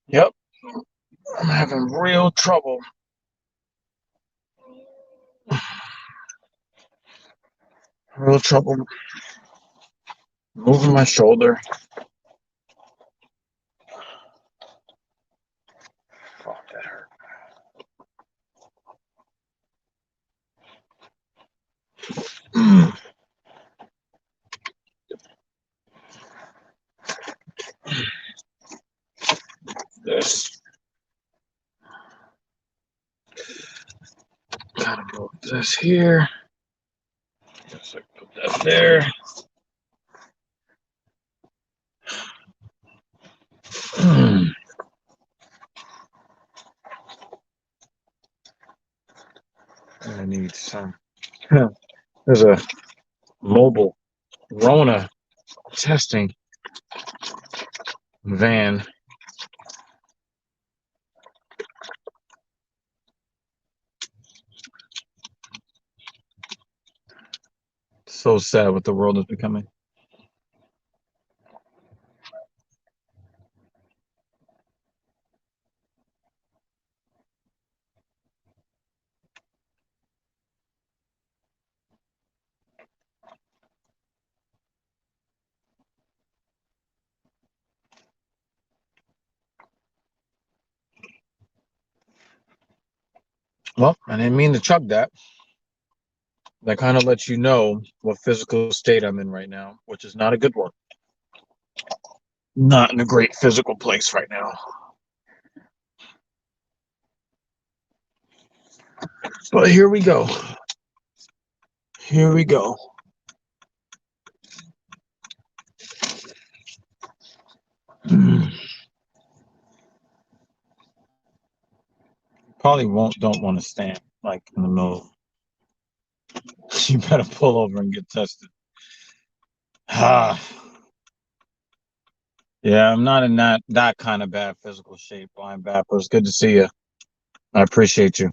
Yep, I'm having real trouble. Real trouble moving my shoulder. Fuck, that hurt. This. Gotta move this here. Just like put that there. I need some. There's a mobile Rona testing van. So sad what the world is becoming. Well, I didn't mean to chug that. That kind of lets you know what physical state I'm in right now, which is not a good one. Not in a great physical place right now. But here we go. Here we go. Probably don't want to stand like in the middle. You better pull over and get tested. Ah, yeah, I'm not in that kind of bad physical shape. I'm bad, but it's good to see you. I appreciate you.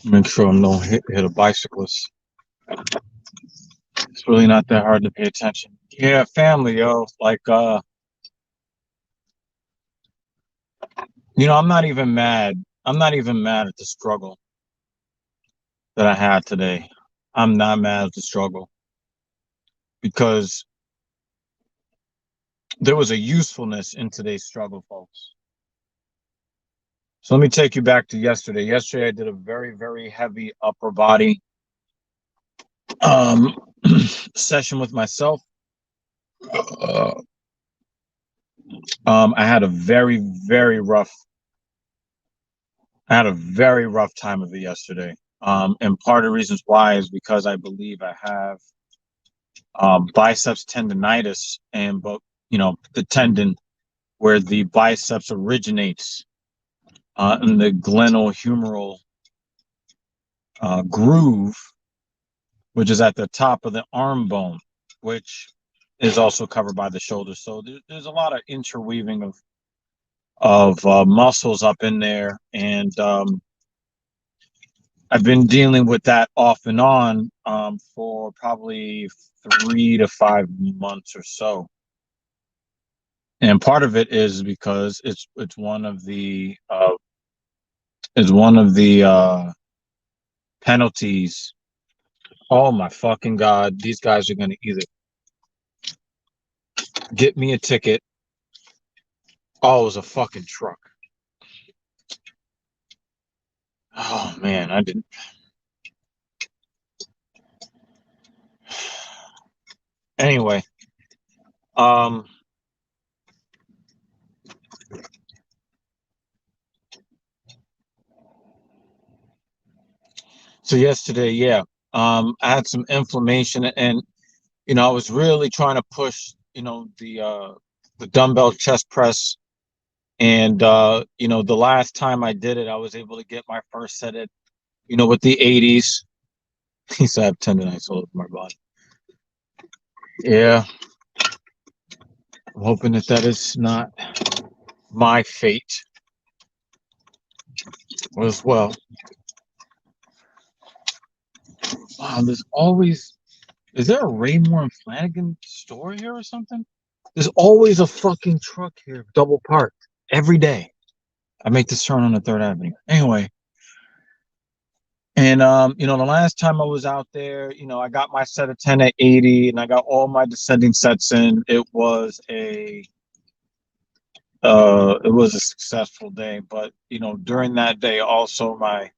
Make sure I'm don't hit a bicyclist. It's really not that hard to pay attention. Yeah, family, yo. I'm not even mad. I'm not even mad at the struggle that I had today. I'm not mad at the struggle because there was a usefulness in today's struggle, folks. So let me take you back to yesterday. Yesterday, I did a very, very heavy upper body um, session with myself. Uh, I had a very, very rough. I had a very rough time of it yesterday. And part of the reasons why is because I believe I have biceps tendonitis, and but the tendon where the biceps originates in the glenohumeral groove, which is at the top of the arm bone, which is also covered by the shoulder. So there's a lot of interweaving of muscles up in there, and I've been dealing with that off and on for probably 3 to 5 months or so. And part of it is because it's one of the penalties. Oh my fucking god! These guys are gonna either get me a ticket. Oh, it was a fucking truck. Oh man, I didn't. Anyway, um, so yesterday, yeah, I had some inflammation, and I was really trying to push, the dumbbell chest press, and the last time I did it, I was able to get my first set at, with the 80s. He said I have tendonitis all over my body. Yeah, I'm hoping that is not my fate as well. There's always, is there a Raymore and Flanagan store here or something? There's always a fucking truck here, double parked every day. I make this turn on the Third Avenue. Anyway, and the last time I was out there, I got my set of 10 at 80, and I got all my descending sets in. It was a successful day, but during that day also my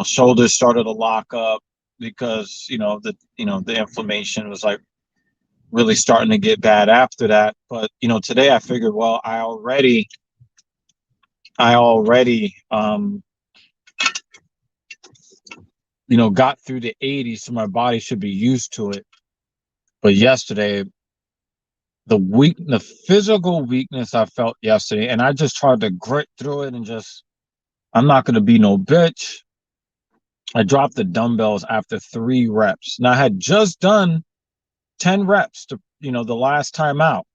shoulders started to lock up because the inflammation was like really starting to get bad after that. But today I figured, well, I already got through the 80s, so my body should be used to it. But yesterday, the physical weakness I felt yesterday, and I just tried to grit through it and I'm not gonna be no bitch. I dropped the dumbbells after 3 reps. Now I had just done 10 reps to the last time out.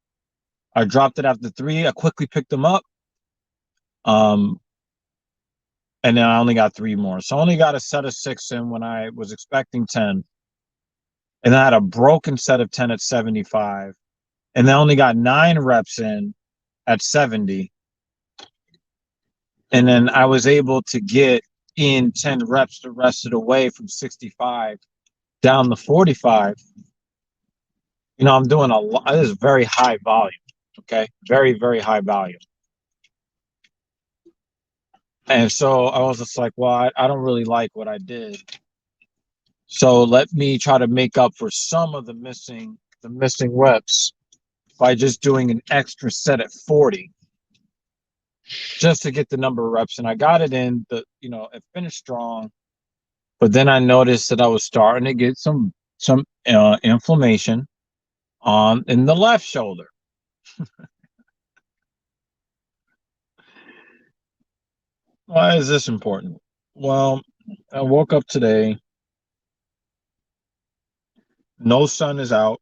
I dropped it after 3. I quickly picked them up. And then I only got 3 more. So I only got a set of 6 in when I was expecting 10. And I had a broken set of 10 at 75. And I only got 9 reps in at 70. And then I was able to get in 10 reps the rest of the way from 65 down to 45. I'm doing a lot. This is very high volume. Okay. Very, very high volume. And so I was just like, well, I don't really like what I did. So let me try to make up for some of the missing reps by just doing an extra set at 40 just to get the number of reps. And I got it in, it finished strong. But then I noticed that I was starting to get some inflammation in the left shoulder. Why is this important? Well, I woke up today. No sun is out.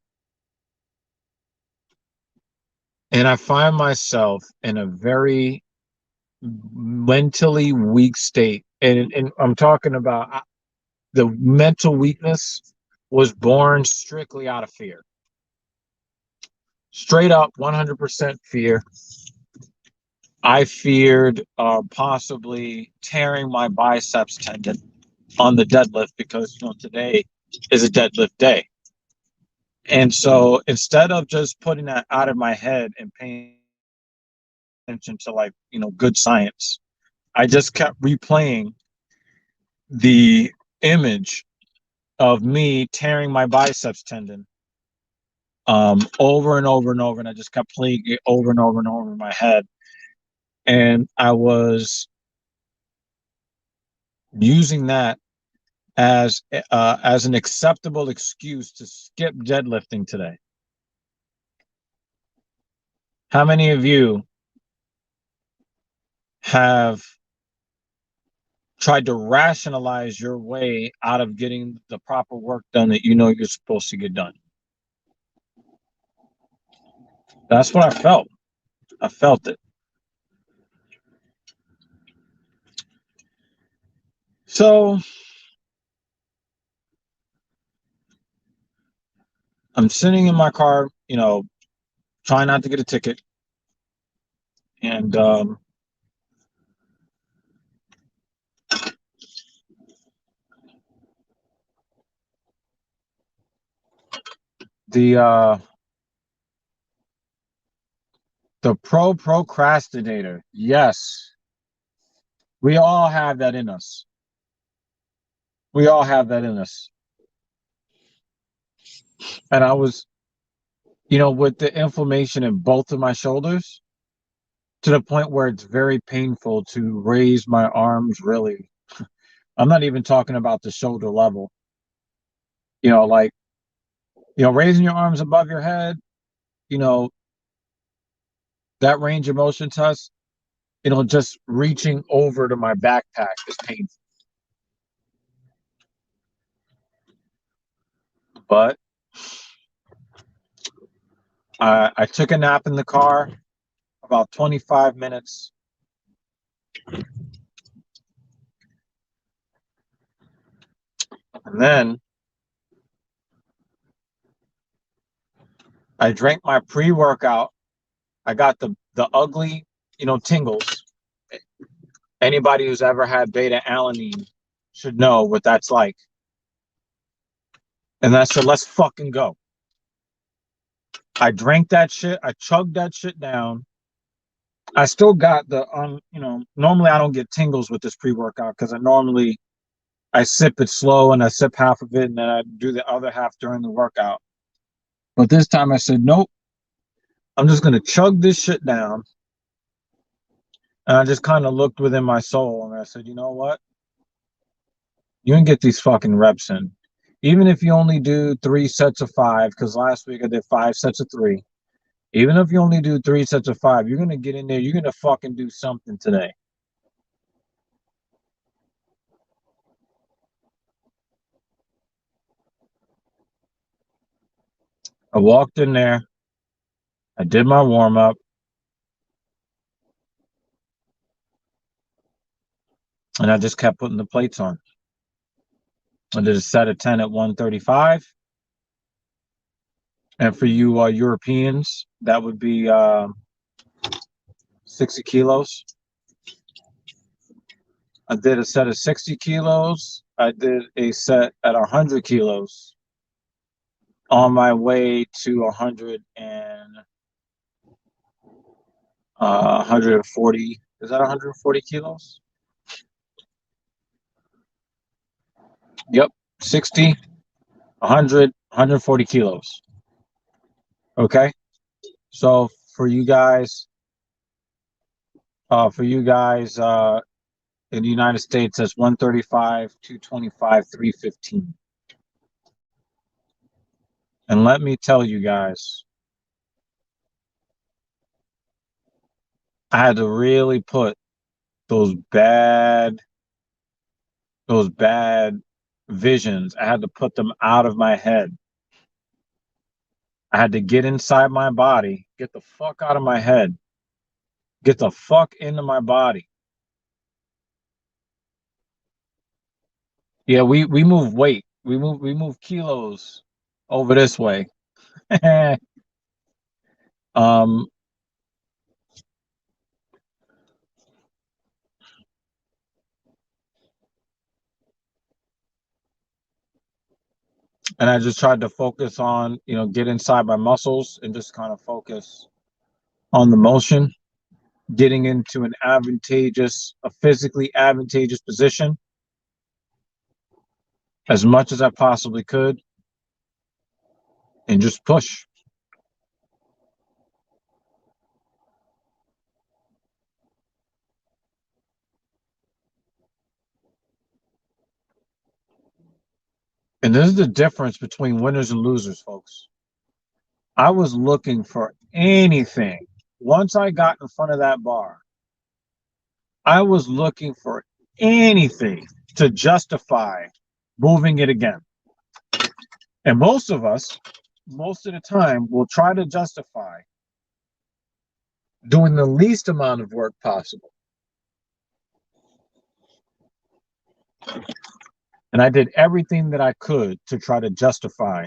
And I find myself in a very mentally weak state. And I'm talking about the mental weakness was born strictly out of fear. Straight up 100% fear. I feared possibly tearing my biceps tendon on the deadlift because today is a deadlift day. And so instead of just putting that out of my head and paying attention to good science, I just kept replaying the image of me tearing my biceps tendon over and over and over, and I just kept playing it over and over and over in my head. And I was using that as an acceptable excuse to skip deadlifting today. How many of you have tried to rationalize your way out of getting the proper work done that you're supposed to get done? That's what I felt. I felt it. So I'm sitting in my car, trying not to get a ticket. And the procrastinator. Yes, we all have that in us. We all have that in us. And I was, with the inflammation in both of my shoulders, to the point where it's very painful to raise my arms, really. I'm not even talking about the shoulder level. Raising your arms above your head, that range of motion test, just reaching over to my backpack is painful. But I took a nap in the car, about 25 minutes. And then I drank my pre-workout. I got the ugly, tingles. Anybody who's ever had beta alanine should know what that's like. And I said, let's fucking go. I drank that shit. I chugged that shit down. I still got the normally I don't get tingles with this pre-workout because I sip it slow and I sip half of it and then I do the other half during the workout. But this time I said, nope, I'm just gonna chug this shit down. And I just kind of looked within my soul and I said, you know what? You can get these fucking reps in. Even if you only do 3 sets of 5, because last week I did 5 sets of 3. Even if you only do 3 sets of 5, you're gonna get in there, you're gonna fucking do something today. I walked in there, I did my warm-up. And I just kept putting the plates on. I did a set of 10 at 135. And for you Europeans, that would be 60 kilos. I did a set of 60 kilos. I did a set at 100 kilos on my way to 140. Is that 140 kilos? Yep. 60, 100, 140 kilos. Okay. So for you guys, in the United States, that's 135, 225, 315. And let me tell you guys, I had to really put those bad visions, I had to put them out of my head. I had to get inside my body, get the fuck out of my head, get the fuck into my body. Yeah, we move weight. We move kilos over this way. um and I just tried to focus on, get inside my muscles and just kind of focus on the motion, getting into a physically advantageous position as much as I possibly could and just push. And this is the difference between winners and losers, folks. I was looking for anything. Once I got in front of that bar, I was looking for anything to justify moving it again. And most of us, most of the time, will try to justify doing the least amount of work possible. And I did everything that I could to try to justify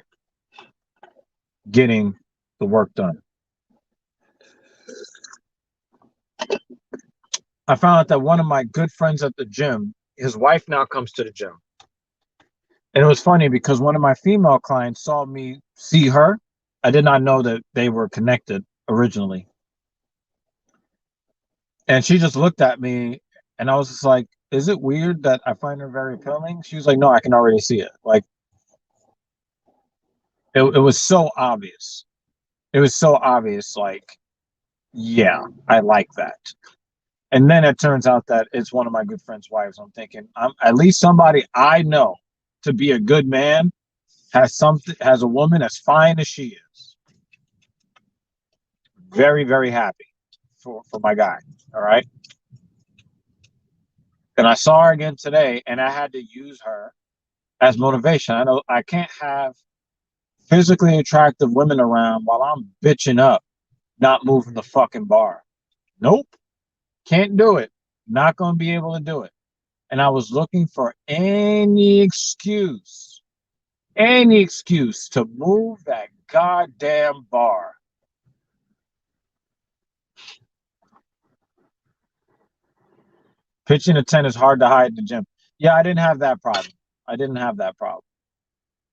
getting the work done. I found out that one of my good friends at the gym, his wife now comes to the gym. And it was funny because one of my female clients saw me see her. I did not know that they were connected originally. And she just looked at me and I was just like, is it weird that I find her very appealing? She was like, no, I can already see it. Like, it was so obvious. It was so obvious, like, yeah, I like that. And then it turns out that it's one of my good friend's wives. I'm thinking, I'm at least somebody I know to be a good man has a woman as fine as she is. Very, very happy for my guy. All right. And I saw her again today and I had to use her as motivation. I know I can't have physically attractive women around while I'm bitching up, not moving the fucking bar. Nope. Can't do it. Not going to be able to do it. And I was looking for any excuse to move that goddamn bar. Pitching a 10 is hard to hide in the gym. Yeah, I didn't have that problem. I didn't have that problem.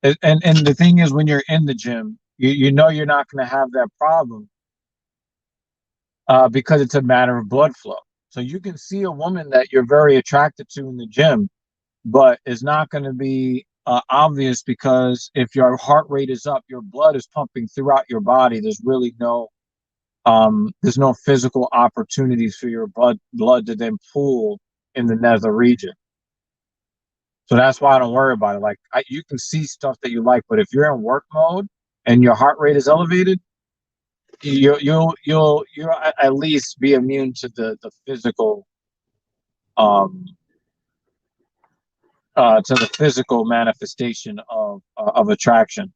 And the thing is, when you're in the gym, you know you're not going to have that problem because it's a matter of blood flow. So you can see a woman that you're very attracted to in the gym, but it's not going to be obvious because if your heart rate is up, your blood is pumping throughout your body. There's no physical opportunities for your blood to then pool in the nether region. So that's why I don't worry about it. Like you can see stuff that you like, but if you're in work mode and your heart rate is elevated, you'll at least be immune to the physical to the physical manifestation of attraction.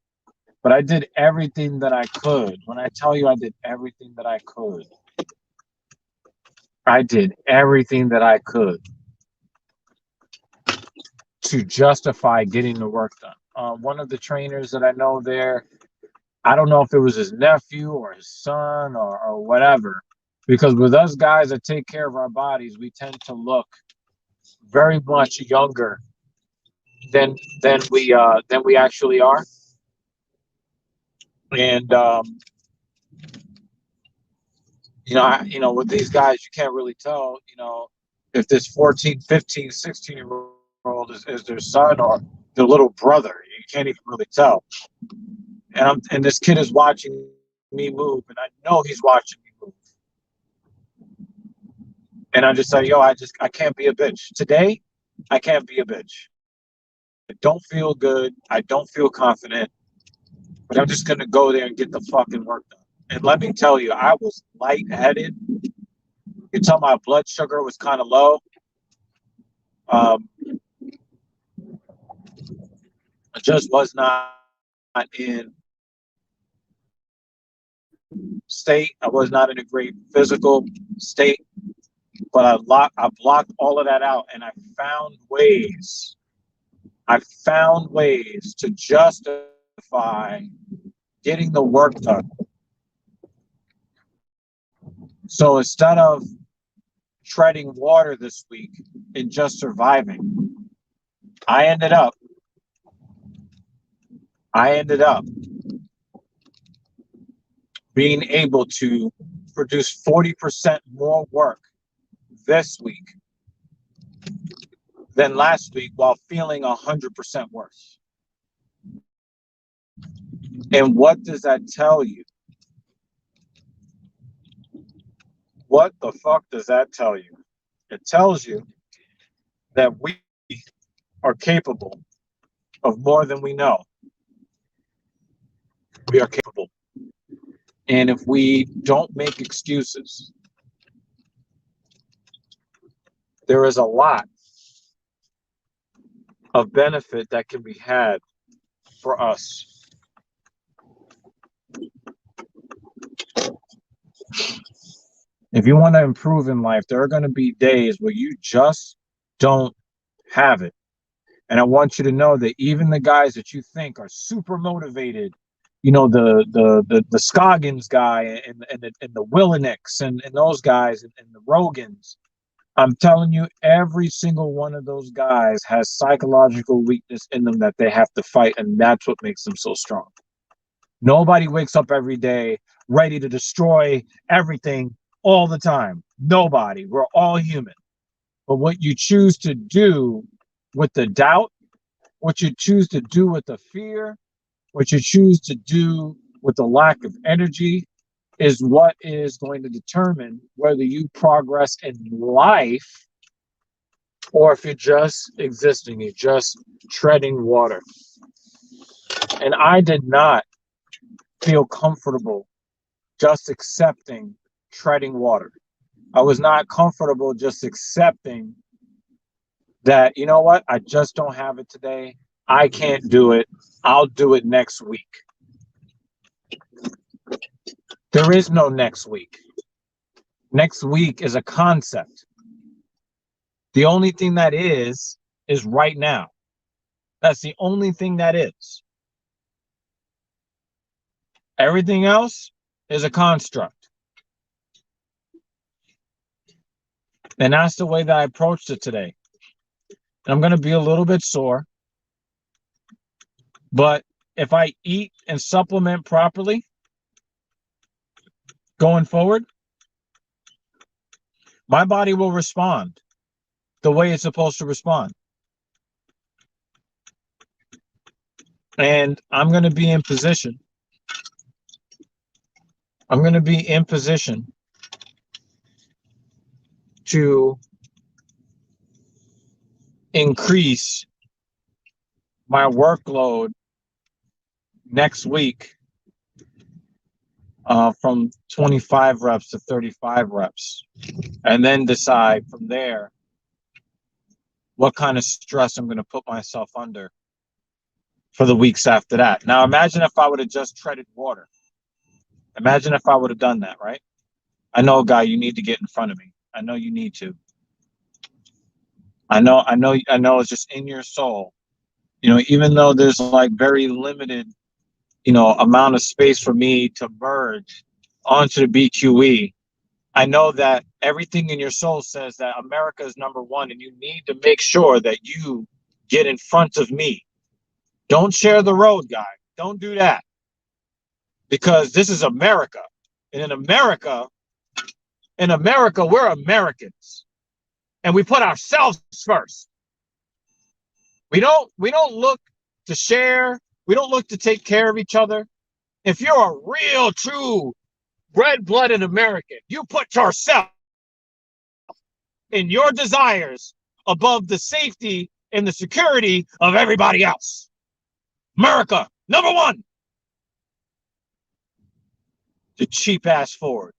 But I did everything that I could. When I tell you I did everything that I could, I did everything that I could to justify getting the work done. One of the trainers that I know there, I don't know if it was his nephew or his son or whatever, because with us guys that take care of our bodies, we tend to look very much younger than we actually are. And with these guys, you can't really tell, if this 14, 15, 16-year-old is their son or their little brother. You can't even really tell. And this kid is watching me move, and I know he's watching me move. And I'm just like, yo, I can't be a bitch. Today, I can't be a bitch. I don't feel good. I don't feel confident. But I'm just gonna go there and get the fucking work done. And let me tell you, I was lightheaded. You can tell my blood sugar was kind of low. I just was not in state. I was not in a great physical state. But I blocked all of that out, and I found ways. I found ways to justify getting the work done. So instead of treading water this week and just surviving, I ended up being able to produce 40% more work this week than last week while feeling 100% worse. And what does that tell you? What the fuck does that tell you? It tells you that we are capable of more than we know. We are capable. And if we don't make excuses, there is a lot of benefit that can be had for us. If you want to improve in life, there are going to be days where you just don't have it. And I want you to know that even the guys that you think are super motivated, the Scoggins guy and the Willinicks and those guys and the Rogans, I'm telling you, every single one of those guys has psychological weakness in them that they have to fight, and that's what makes them so strong. Nobody wakes up every day ready to destroy everything all the time. Nobody. We're all human. But what you choose to do with the doubt, what you choose to do with the fear, what you choose to do with the lack of energy is what is going to determine whether you progress in life or if you're just existing, you're just treading water. And I did not feel comfortable just accepting treading water. I was not comfortable just accepting that, you know what, I just don't have it today. I can't do it. I'll do it next week. There is no next week. Next week is a concept. The only thing that is right now. That's the only thing that is. Everything else is a construct. And that's the way that I approached it today. I'm going to be a little bit sore, but if I eat and supplement properly going forward, my body will respond the way it's supposed to respond. And I'm going to be in position. I'm going to be in position to increase my workload next week from 25 reps to 35 reps, and then decide from there what kind of stress I'm going to put myself under for the weeks after that. Now, imagine if I would have just treaded water. Imagine if I would have done that, right? I know, guy, you need to get in front of me. I know you need to. I know it's just in your soul. Even though there's like very limited, amount of space for me to merge onto the BQE, I know that everything in your soul says that America is number one, and you need to make sure that you get in front of me. Don't share the road, guy. Don't do that. Because this is America. And in America, we're Americans. And we put ourselves first. We don't look to share. We don't look to take care of each other. If you're a real, true, red-blooded American, you put yourself and your desires above the safety and the security of everybody else. America, number one. The cheap ass Ford.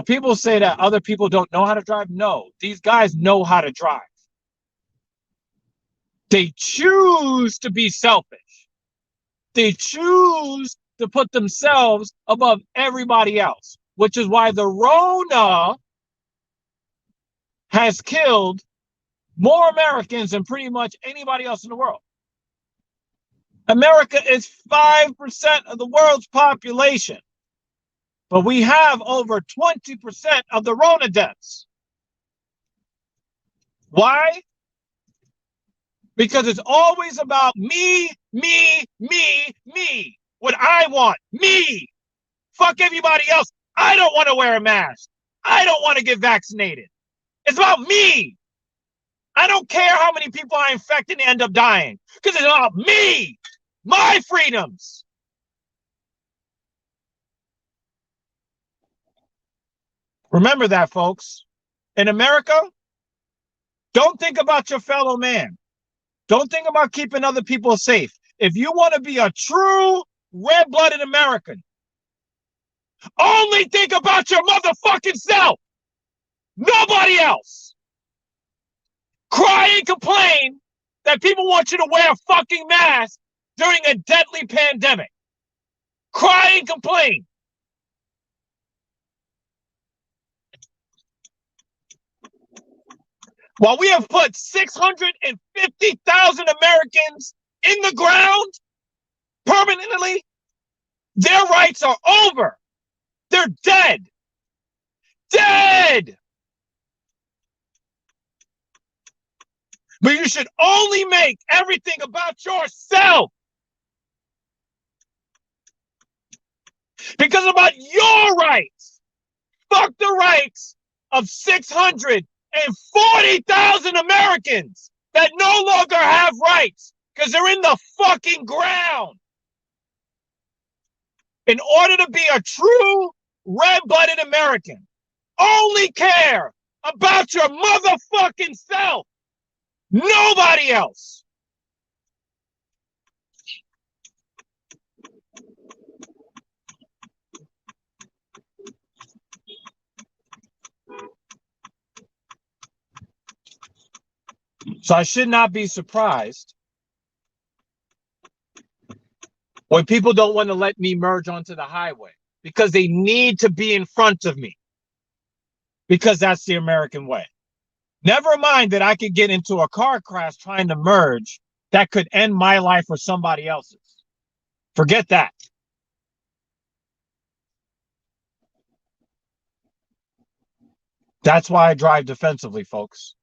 People say that other people don't know how to drive. No, these guys know how to drive. They choose to be selfish. They choose to put themselves above everybody else, which is why the Rona has killed more Americans than pretty much anybody else in the world. America is 5% of the world's population, but we have over 20% of the Rona deaths. Why? Because it's always about me, me, me, me. What I want, me. Fuck everybody else. I don't want to wear a mask. I don't want to get vaccinated. It's about me. I don't care how many people I infect and end up dying, because it's about me, my freedoms. Remember that, folks. In America, don't think about your fellow man. Don't think about keeping other people safe. If you want to be a true red-blooded American, only think about your motherfucking self. Nobody else. Cry and complain that people want you to wear a fucking mask during a deadly pandemic. Cry and complain. While we have put 650,000 Americans in the ground permanently, their rights are over. They're dead. Dead. But you should only make everything about yourself. Because about your rights. Fuck the rights of 640,000 Americans that no longer have rights because they're in the fucking ground. In order to be a true red-blooded American, only care about your motherfucking self. Nobody else. So I should not be surprised when people don't want to let me merge onto the highway, because they need to be in front of me, because that's the American way. Never mind that I could get into a car crash trying to merge that could end my life or somebody else's. Forget that. That's why I drive defensively, folks.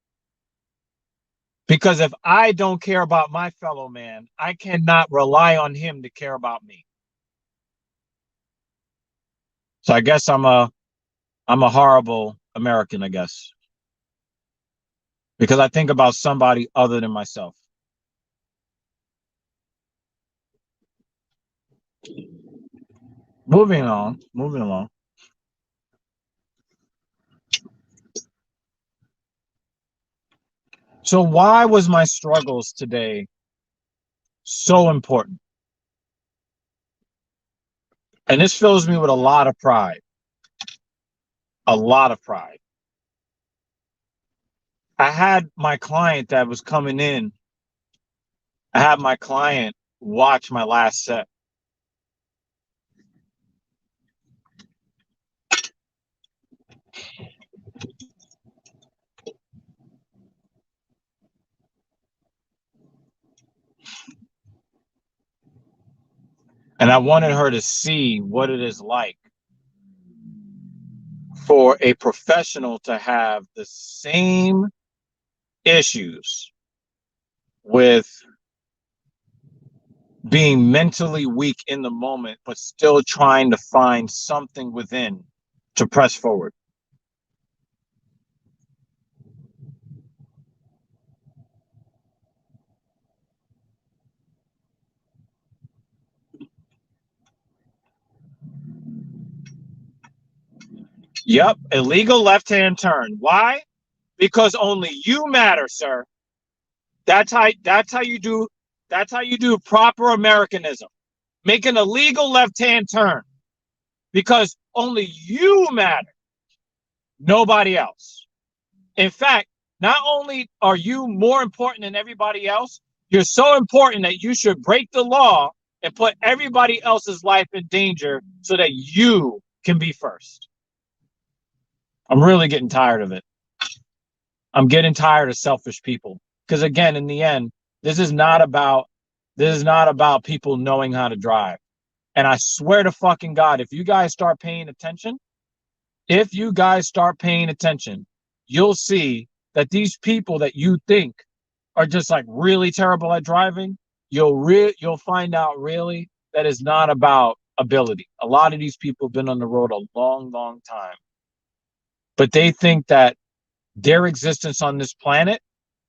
Because if I don't care about my fellow man, I cannot rely on him to care about me. So I guess I'm a horrible American, I guess. Because I think about somebody other than myself. Moving along. So why was my struggles today so important? And this fills me with a lot of pride. A lot of pride. I had my client that was coming in. I had my client watch my last set. And I wanted her to see what it is like for a professional to have the same issues with being mentally weak in the moment, but still trying to find something within to press forward. Yep, illegal left-hand turn. Why? Because only you matter, sir. That's how you do proper Americanism. Make an illegal left-hand turn because only you matter. Nobody else. In fact, not only are you more important than everybody else, you're so important that you should break the law and put everybody else's life in danger so that you can be first. I'm really getting tired of it. I'm getting tired of selfish people. Because again, in the end, this is not about people knowing how to drive. And I swear to fucking God, if you guys start paying attention, you'll see that these people that you think are just like really terrible at driving, you'll find out really that it's not about ability. A lot of these people have been on the road a long, long time. But they think that their existence on this planet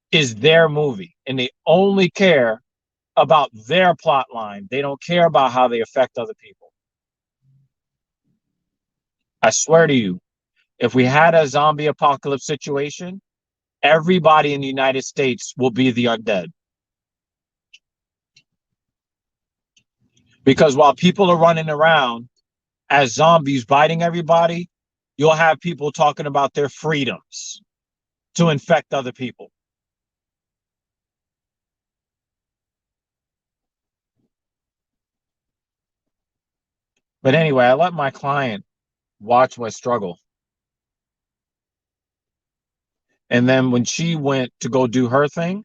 is their movie and they only care about their plot line. They don't care about how they affect other people. I swear to you, if we had a zombie apocalypse situation, everybody in the United States will be the undead. Because while people are running around as zombies biting everybody, you'll have people talking about their freedoms to infect other people. But anyway, I let my client watch my struggle. And then when she went to go do her thing,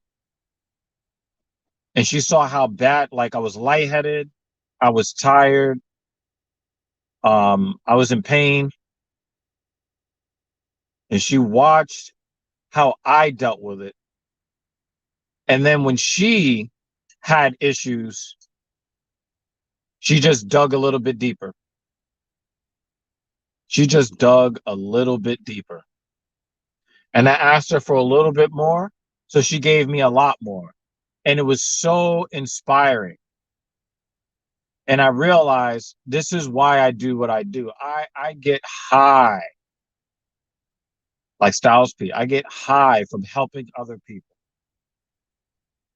and she saw how bad, like I was lightheaded, I was tired, I was in pain, and she watched how I dealt with it. And then when she had issues, she just dug a little bit deeper. She just dug a little bit deeper. And I asked her for a little bit more. So she gave me a lot more. And it was so inspiring. And I realized this is why I do what I do. I get high, like Styles P. I get high from helping other people.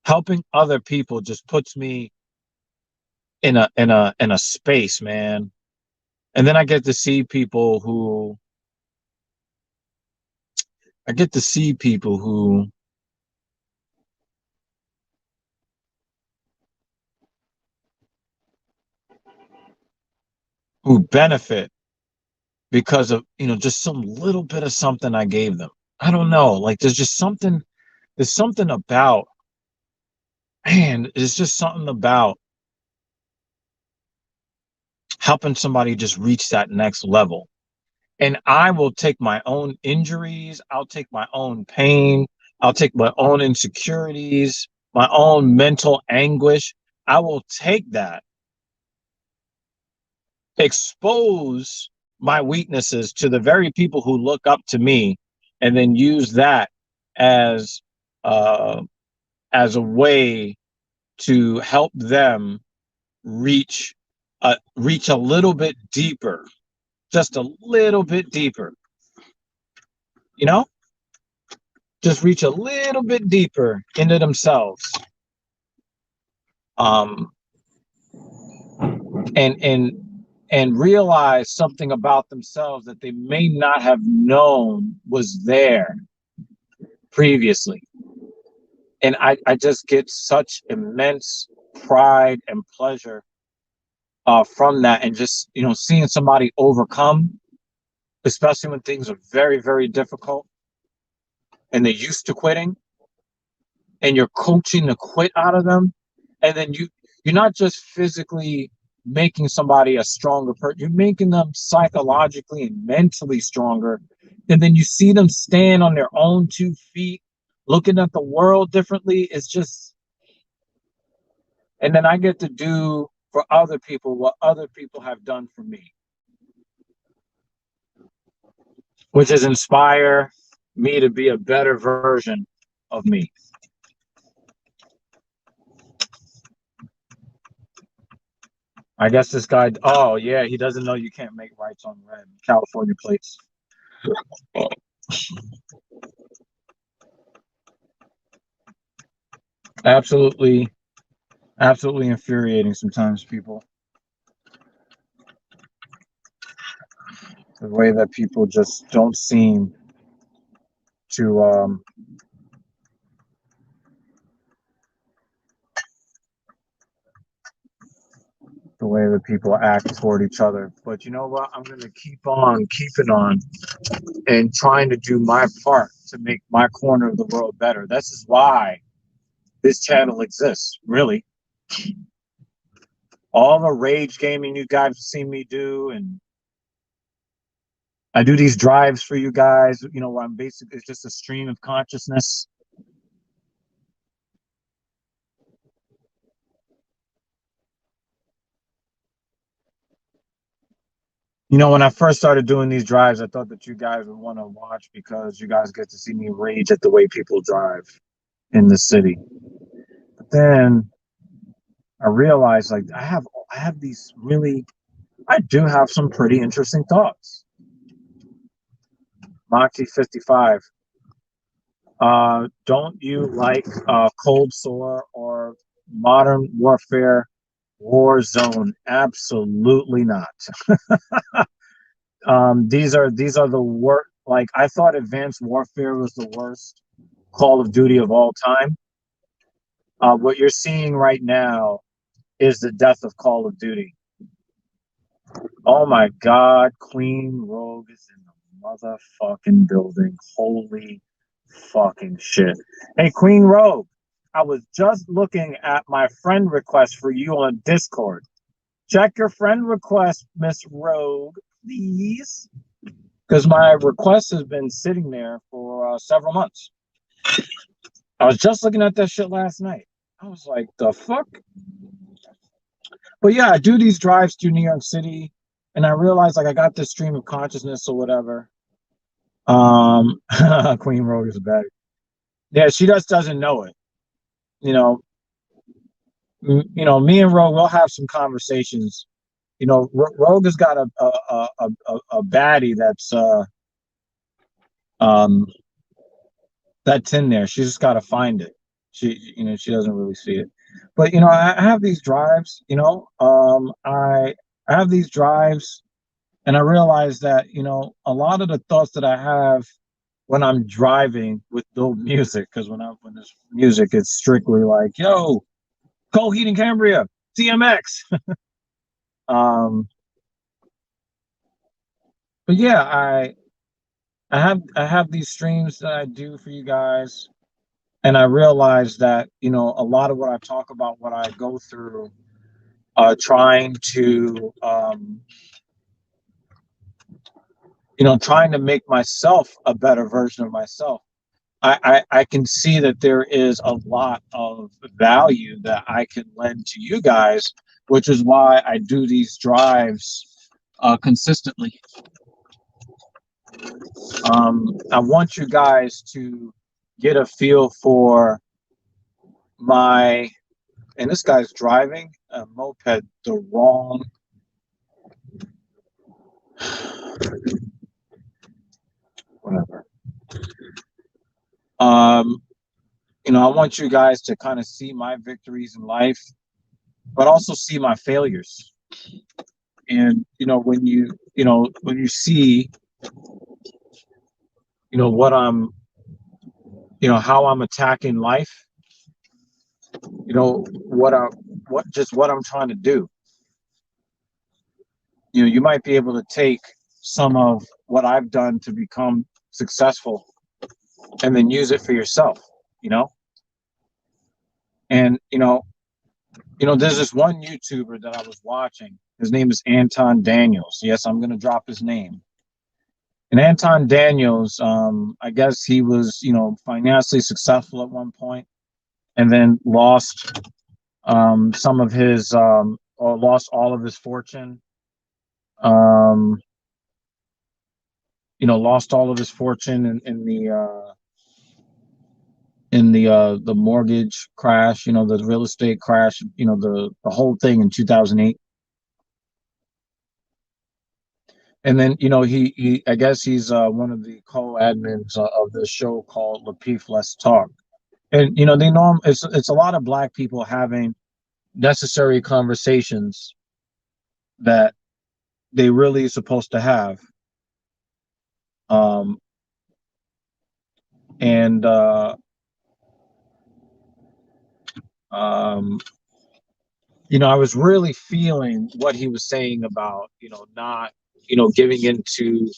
Helping other people just puts me in a space, man. And then I get to see people who benefit because of, just some little bit of something I gave them. I don't know. Like there's something about, man, there's just something about helping somebody just reach that next level. And I will take my own injuries, I'll take my own pain, I'll take my own insecurities, my own mental anguish. I will take that, expose my weaknesses to the very people who look up to me, and then use that as uh, as a way to help them reach reach a little bit deeper, just a little bit deeper, you know, just reach a little bit deeper into themselves, um, and realize something about themselves that they may not have known was there previously. And I just get such immense pride and pleasure from that, and just seeing somebody overcome, especially when things are very, very difficult and they're used to quitting, and you're coaching the quit out of them. And then you're not just physically making somebody a stronger person, you're making them psychologically and mentally stronger. And then you see them stand on their own 2 feet, looking at the world differently. It's just, and then I get to do for other people what other people have done for me, which is inspire me to be a better version of me. I guess this guy, oh yeah, he doesn't know you can't make rights on red California plates. Absolutely, absolutely infuriating sometimes, people. The way that people just don't seem to the way that people act toward each other. But you know what? I'm gonna keep on keeping on and trying to do my part to make my corner of the world better. This is why this channel exists, really. All the rage gaming you guys have seen me do, and I do these drives for you guys, where I'm basically, it's just a stream of consciousness. When I first started doing these drives, I thought that you guys would want to watch because you guys get to see me rage at the way people drive in the city. But then I realized, like, I have these really, I do have some pretty interesting thoughts. Moxie 55. Don't you like Cold Sore or Modern Warfare Warzone? Absolutely not. These are the worst. Like, I thought Advanced Warfare was the worst Call of Duty of all time. What you're seeing right now is the death of Call of Duty. Oh my God, Queen Rogue is in the motherfucking building. Holy fucking shit. Hey, Queen Rogue, I was just looking at my friend request for you on Discord. Check your friend request, Miss Rogue, please. Because my request has been sitting there for several months. I was just looking at that shit last night. I was like, the fuck? But yeah, I do these drives to New York City, and I realized, like, I got this stream of consciousness or whatever. Queen Rogue is bad. Yeah, she just doesn't know it. You know, me and Rogue will have some conversations. Rogue has got a baddie um that's in there. She's just got to find it. She doesn't really see it. But I have these drives. I have these drives, and I realize that a lot of the thoughts that I have when I'm driving with no music, because when there's music, it's strictly like, yo, Coheed and Cambria, DMX. um, but yeah, I have these streams that I do for you guys, and I realize that, a lot of what I talk about, what I go through, trying to trying to make myself a better version of myself. I can see that there is a lot of value that I can lend to you guys, which is why I do these drives consistently. I want you guys to get a feel for my, and this guy's driving a moped the wrong, whatever. Um, I want you guys to kind of see my victories in life, but also see my failures. And when you see what I'm how I'm attacking life, what I'm trying to do. You might be able to take some of what I've done to become successful and then use it for yourself, you know? And there's this one YouTuber that I was watching. His name is Anton Daniels. Yes, I'm gonna drop his name. And Anton Daniels, I guess he was, financially successful at one point, and then lost some of his, or lost all of his fortune. Um, lost all of his fortune in the mortgage crash, the real estate crash, the whole thing in 2008. And then, he I guess he's one of the co-admins of the show called Lapeef Let's Talk. And they know it's a lot of black people having necessary conversations that they really supposed to have. Um, and um, I was really feeling what he was saying about, not, giving into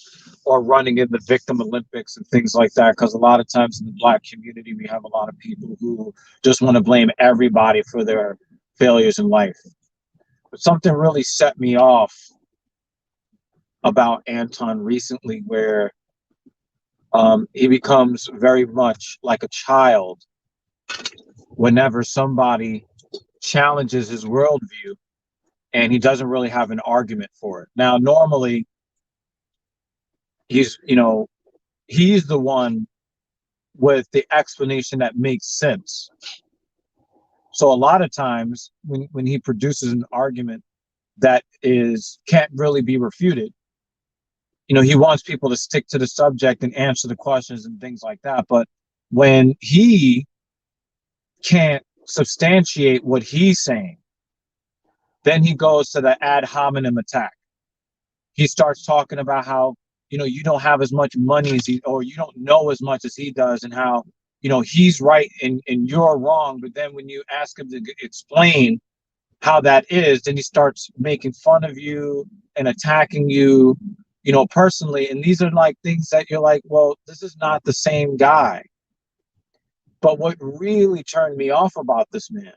or running in the victim Olympics and things like that. Because a lot of times in the black community, we have a lot of people who just want to blame everybody for their failures in life. But something really set me off about Anton recently, where he becomes very much like a child whenever somebody challenges his worldview, and he doesn't really have an argument for it. Now, normally, he's he's the one with the explanation that makes sense. So a lot of times when he produces an argument that is can't really be refuted, he wants people to stick to the subject and answer the questions and things like that. But when he can't substantiate what he's saying, then he goes to the ad hominem attack. He starts talking about how, you don't have as much money as he, or you don't know as much as he does, and how, he's right and you're wrong. But then when you ask him to explain how that is, then he starts making fun of you and attacking you, personally. And these are like things that you're like, well, this is not the same guy. But what really turned me off about this man,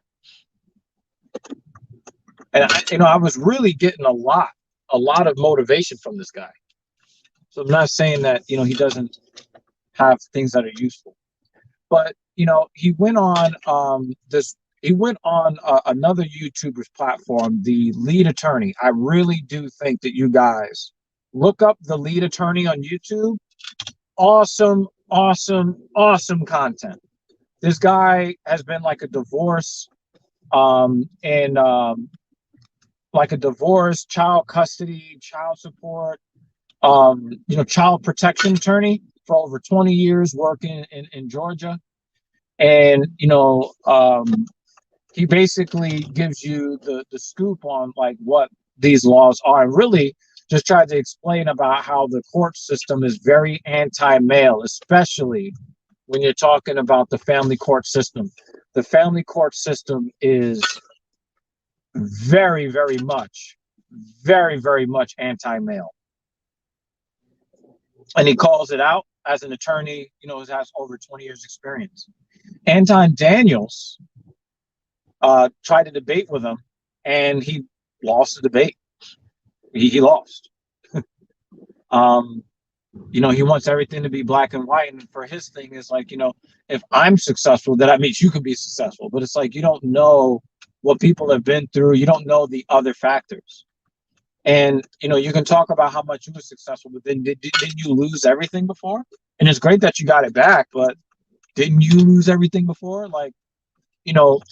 and I was really getting a lot of motivation from this guy. So I'm not saying that, he doesn't have things that are useful, but he went on another YouTuber's platform, the Lead Attorney. I really do think that you guys look up the Lead Attorney on YouTube. Awesome, awesome, awesome content. This guy has been like a divorce, and like a divorce, child custody, child support, child protection attorney for over 20 years working in Georgia. And, he basically gives you the scoop on like what these laws are, and really just tried to explain about how the court system is very anti-male, especially when you're talking about the family court system. The family court system is very, very much anti-male. And he calls it out as an attorney, who has over 20 years experience. Anton Daniels tried to debate with him, and he lost the debate. He lost. um, he wants everything to be black and white. And for his thing is like, if I'm successful, then that means you can be successful. But it's like, you don't know what people have been through. You don't know the other factors. And, you can talk about how much you were successful, but then didn't you lose everything before? And it's great that you got it back, but didn't you lose everything before? Like,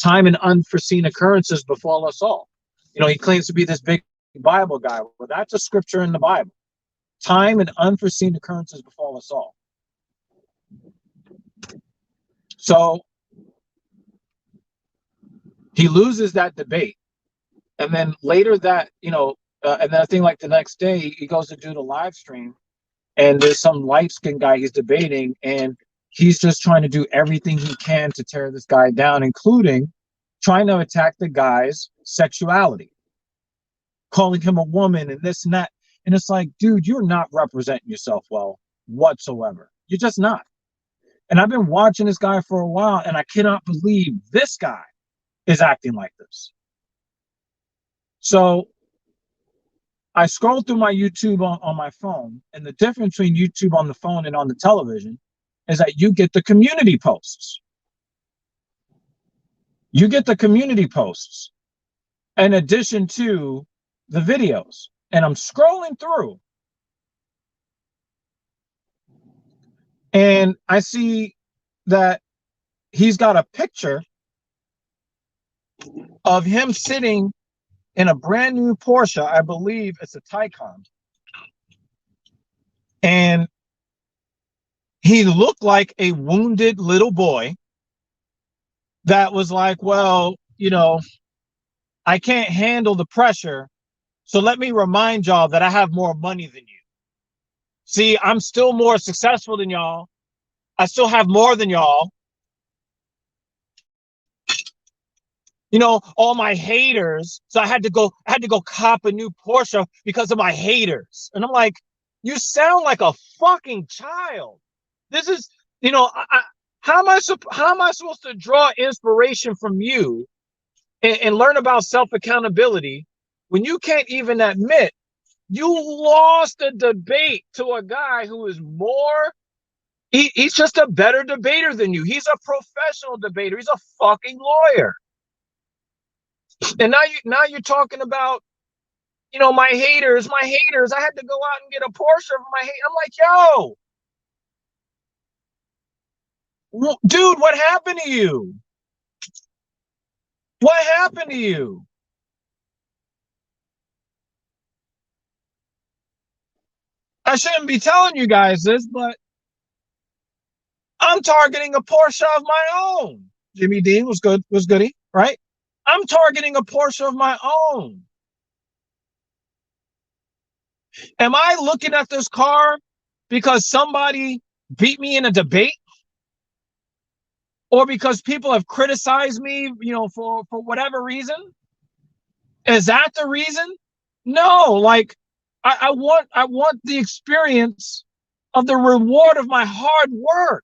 time and unforeseen occurrences befall us all. He claims to be this big Bible guy. Well, that's a scripture in the Bible. Time and unforeseen occurrences befall us all. So he loses that debate. And then later that, and then I think like the next day he goes to do the live stream, and there's some light-skinned guy he's debating, and he's just trying to do everything he can to tear this guy down, including trying to attack the guy's sexuality, calling him a woman and this and that. And it's like, dude, you're not representing yourself well whatsoever. You're just not. And I've been watching this guy for a while, and I cannot believe this guy is acting like this. So I scroll through my YouTube on my phone, and the difference between YouTube on the phone and on the television is that you get the community posts. You get the community posts in addition to the videos. And I'm scrolling through, and I see that he's got a picture of him sitting in a brand new Porsche. I believe it's a Taycan. And he looked like a wounded little boy that was like, well, I can't handle the pressure. So let me remind y'all that I have more money than you. See, I'm still more successful than y'all. I still have more than y'all. All my haters. So I had to go cop a new Porsche because of my haters. And I'm like, you sound like a fucking child. This is, how am I supposed to draw inspiration from you and learn about self-accountability when you can't even admit you lost a debate to a guy who is more, he's just a better debater than you. He's a professional debater. He's a fucking lawyer. And now you're talking about, my haters. I had to go out and get a Porsche for my hate. I'm like, yo, dude, what happened to you? What happened to you? I shouldn't be telling you guys this, but I'm targeting a Porsche of my own. Jimmy Dean was goody, right? I'm targeting a Porsche of my own. Am I looking at this car because somebody beat me in a debate? Or because people have criticized me, for whatever reason? Is that the reason? No, like I want the experience of the reward of my hard work.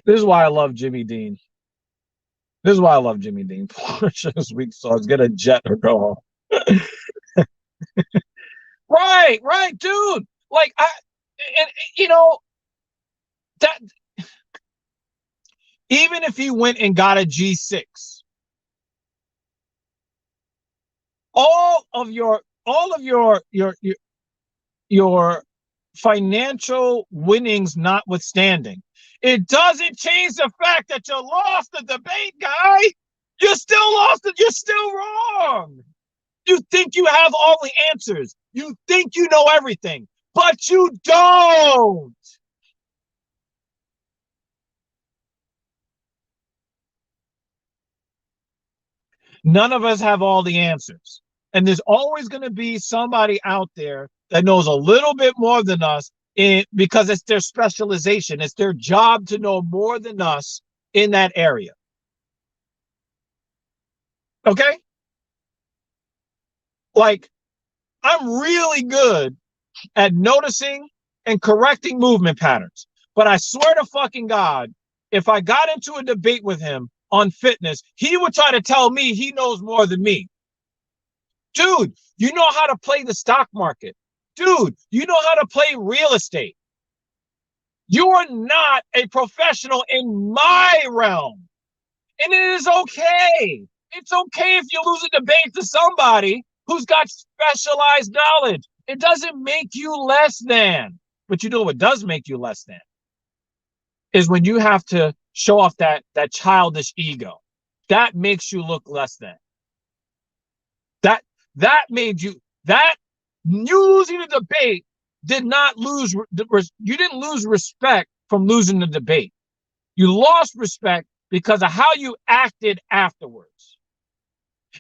This is why I love Jimmy Dean. This is why I love Jimmy Dean. Porsche weak sauce. Get a jet or go home. Right, dude. Like that. Even if he went and got a G6, all of your financial winnings notwithstanding, it doesn't change the fact that you lost the debate, guy. You still lost it. You're still wrong. You think you have all the answers. You think you know everything, but you don't. None of us have all the answers. And there's always going to be somebody out there that knows a little bit more than us because it's their specialization. It's their job to know more than us in that area. Okay? Like, I'm really good at noticing and correcting movement patterns. But I swear to fucking God, if I got into a debate with him on fitness, he would try to tell me he knows more than me. Dude, you know how to play the stock market. Dude, you know how to play real estate. You are not a professional in my realm. And it is okay. It's okay if you lose a debate to somebody who's got specialized knowledge. It doesn't make you less than. But you know what does make you less than is when you have to show off that childish ego. That makes you look less than. That made you that you losing the debate did not lose you didn't lose respect from losing the debate. You lost respect because of how you acted afterwards.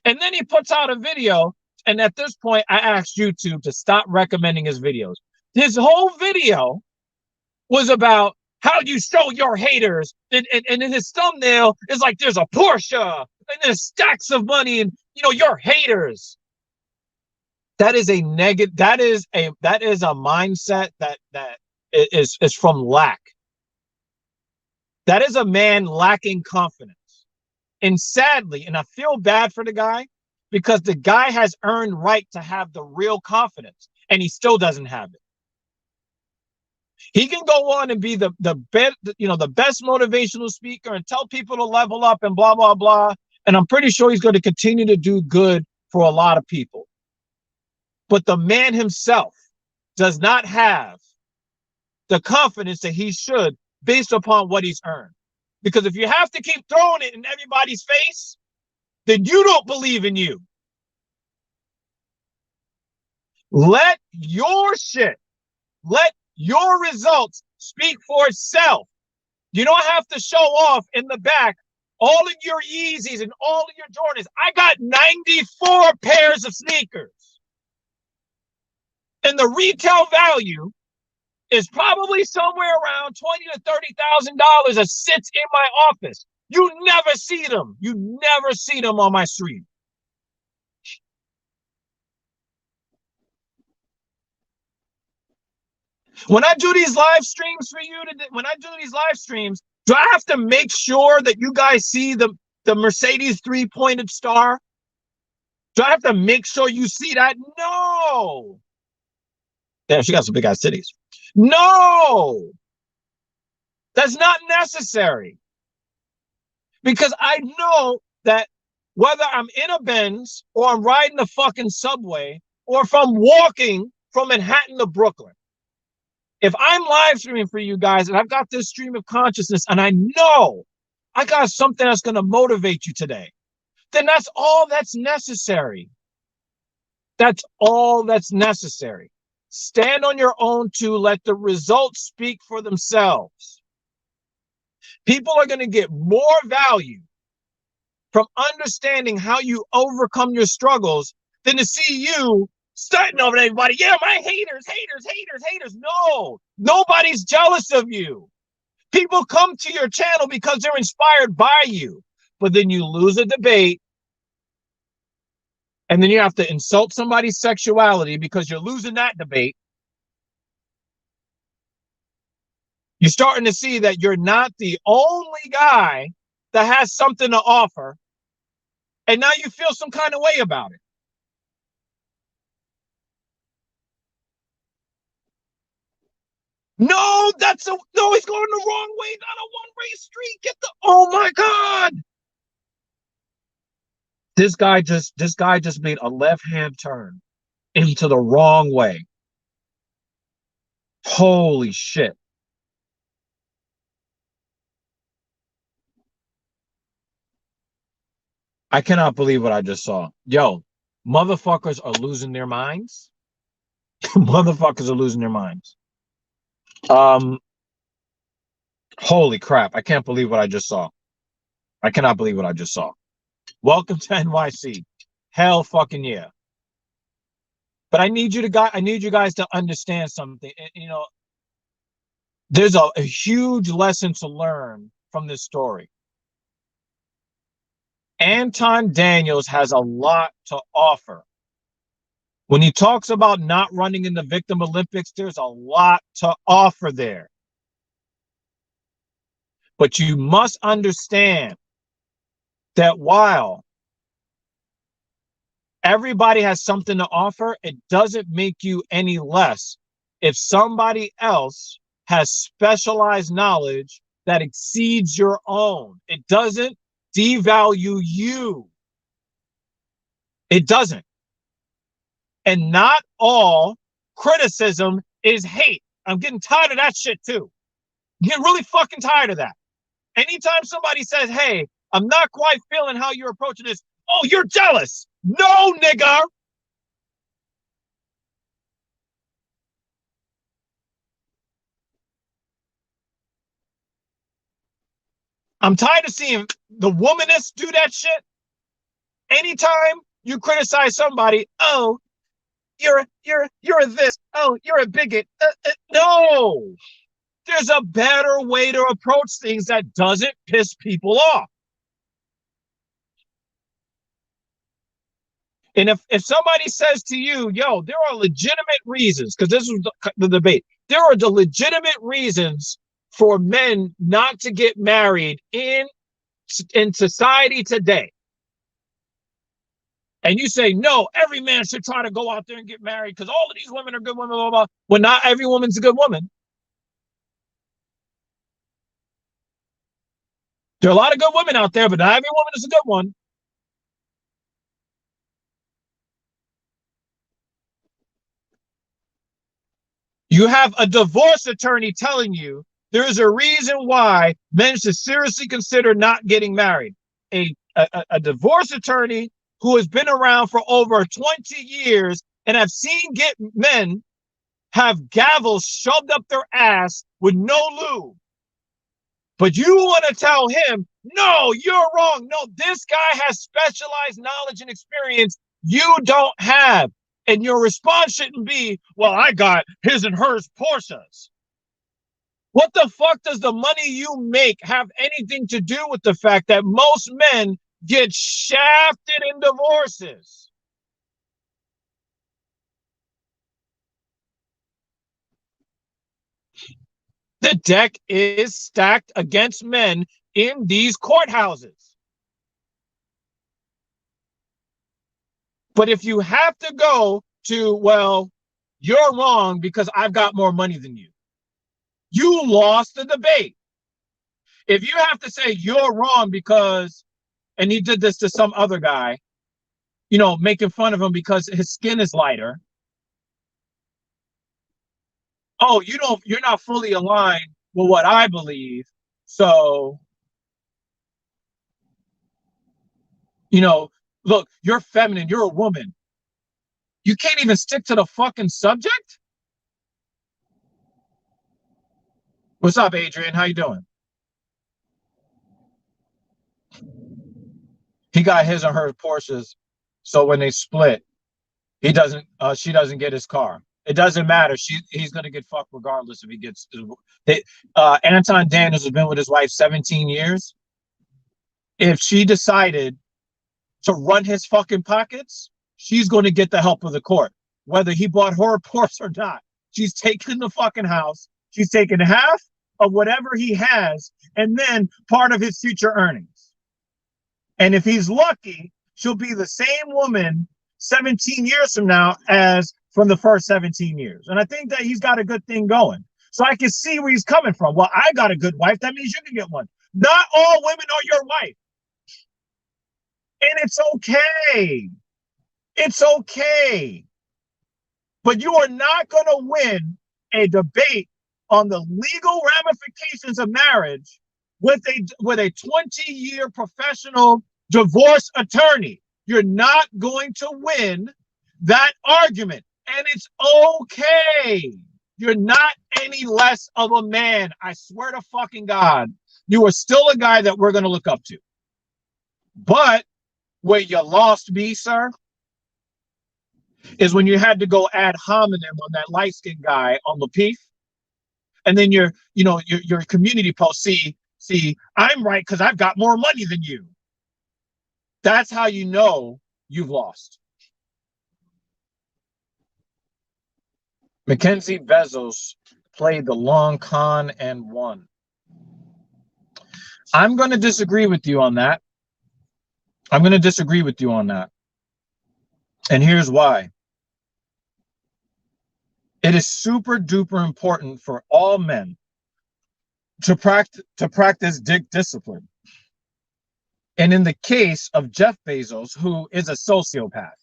And then he puts out a video, and at this point, I asked YouTube to stop recommending his videos. His whole video was about how you show your haters, and in his thumbnail is like there's a Porsche and there's stacks of money, and your haters. That is a negative. That is a mindset that is from lack. That is a man lacking confidence. And sadly, and I feel bad for the guy because the guy has earned right to have the real confidence, and he still doesn't have it. He can go on and be the best motivational speaker and tell people to level up and blah, blah, blah. And I'm pretty sure he's going to continue to do good for a lot of people. But the man himself does not have the confidence that he should based upon what he's earned. Because if you have to keep throwing it in everybody's face, then you don't believe in you. Let your shit, let your results speak for itself. You don't have to show off in the back all of your Yeezys and all of your Jordans. I got 94 pairs of sneakers. And the retail value is probably somewhere around $20,000 to $30,000 that sits in my office. You never see them. You never see them on my street. When I do these live streams for you, do I have to make sure that you guys see the Mercedes 3-pointed star? Do I have to make sure you see that? No. Damn, she got some big ass titties. No, that's not necessary. Because I know that whether I'm in a Benz or I'm riding the fucking subway or if I'm walking from Manhattan to Brooklyn, if I'm live streaming for you guys and I've got this stream of consciousness and I know I got something that's going to motivate you today, then that's all that's necessary. That's all that's necessary. Stand on your own to let the results speak for themselves. People are going to get more value from understanding how you overcome your struggles than to see you starting over everybody. Yeah, my haters. No, nobody's jealous of you. People come to your channel because they're inspired by you. But then you lose a debate. And then you have to insult somebody's sexuality because you're losing that debate. You're starting to see that you're not the only guy that has something to offer. And now you feel some kind of way about it. No, he's going the wrong way, not a one-way street. Oh my God. This guy just made a left-hand turn into the wrong way. Holy shit. I cannot believe what I just saw. Yo, motherfuckers are losing their minds. Motherfuckers are losing their minds. Holy crap. I can't believe what I just saw. I cannot believe what I just saw. Welcome to NYC. Hell fucking yeah. But I need you guys to understand something. There's a huge lesson to learn from this story. Anton Daniels has a lot to offer When he talks about not running in the Victim Olympics, there's a lot to offer there. But you must understand that while everybody has something to offer, it doesn't make you any less if somebody else has specialized knowledge that exceeds your own. It doesn't devalue you. It doesn't. And not all criticism is hate. I'm getting tired of that shit too. I'm getting really fucking tired of that. Anytime somebody says, hey, I'm not quite feeling how you're approaching this. Oh, you're jealous. No, nigga. I'm tired of seeing the womanists do that shit. Anytime you criticize somebody, oh, you're this. Oh, you're a bigot. No, there's a better way to approach things that doesn't piss people off. And if somebody says to you, yo, there are legitimate reasons, because this was the debate, there are the legitimate reasons for men not to get married in society today. And you say, no, every man should try to go out there and get married because all of these women are good women, blah, blah, blah. Well, not every woman's a good woman. There are a lot of good women out there, but not every woman is a good one. You have a divorce attorney telling you there's a reason why men should seriously consider not getting married. A divorce attorney who has been around for over 20 years and have seen men have gavels shoved up their ass with no lube. But you want to tell him, no, you're wrong. No, this guy has specialized knowledge and experience you don't have. And your response shouldn't be, well, I got his and hers Porsches. What the fuck does the money you make have anything to do with the fact that most men get shafted in divorces? The deck is stacked against men in these courthouses. But if you have to go to, well, you're wrong because I've got more money than you, you lost the debate. If you have to say you're wrong because, and he did this to some other guy, you know, making fun of him because his skin is lighter. Oh, you're not fully aligned with what I believe. So, you know, look, you're feminine, you're a woman. You can't even stick to the fucking subject? What's up, Adrian? How you doing? He got his or her Porsches, so when they split, she doesn't get his car. It doesn't matter. He's gonna get fucked regardless if he gets. Anton Daniels has been with his wife 17 years. If she decided to run his fucking pockets, she's going to get the help of the court, whether he bought her a Porsche or not. She's taking the fucking house. She's taking half of whatever he has, and then part of his future earnings. And if he's lucky, she'll be the same woman 17 years from now as from the first 17 years. And I think that he's got a good thing going. So I can see where he's coming from. Well, I got a good wife. That means you can get one. Not all women are your wife. And it's okay. It's okay. But you are not going to win a debate on the legal ramifications of marriage with a 20-year professional divorce attorney. You're not going to win that argument. And it's okay. You're not any less of a man. I swear to fucking God, you are still a guy that we're going to look up to. But where you lost me, sir, is when you had to go ad hominem on that light-skinned guy on Lapeef. And then your community post, see, I'm right because I've got more money than you. That's how you know you've lost. Mackenzie Bezos played the long con and won. I'm going to disagree with you on that. I'm going to disagree with you on that. And here's why. It is super duper important for all men to practice dick discipline. And in the case of Jeff Bezos, who is a sociopath,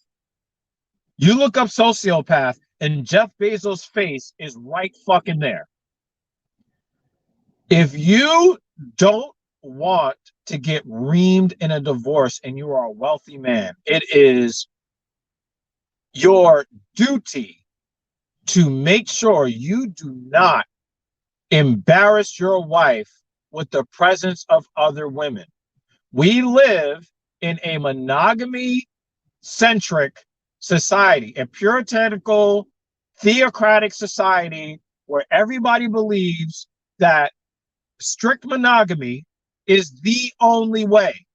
you look up sociopath and Jeff Bezos' face is right fucking there. If you don't want to get reamed in a divorce and you are a wealthy man, it is your duty to make sure you do not embarrass your wife with the presence of other women. We live in a monogamy-centric society, a puritanical, theocratic society where everybody believes that strict monogamy is the only way.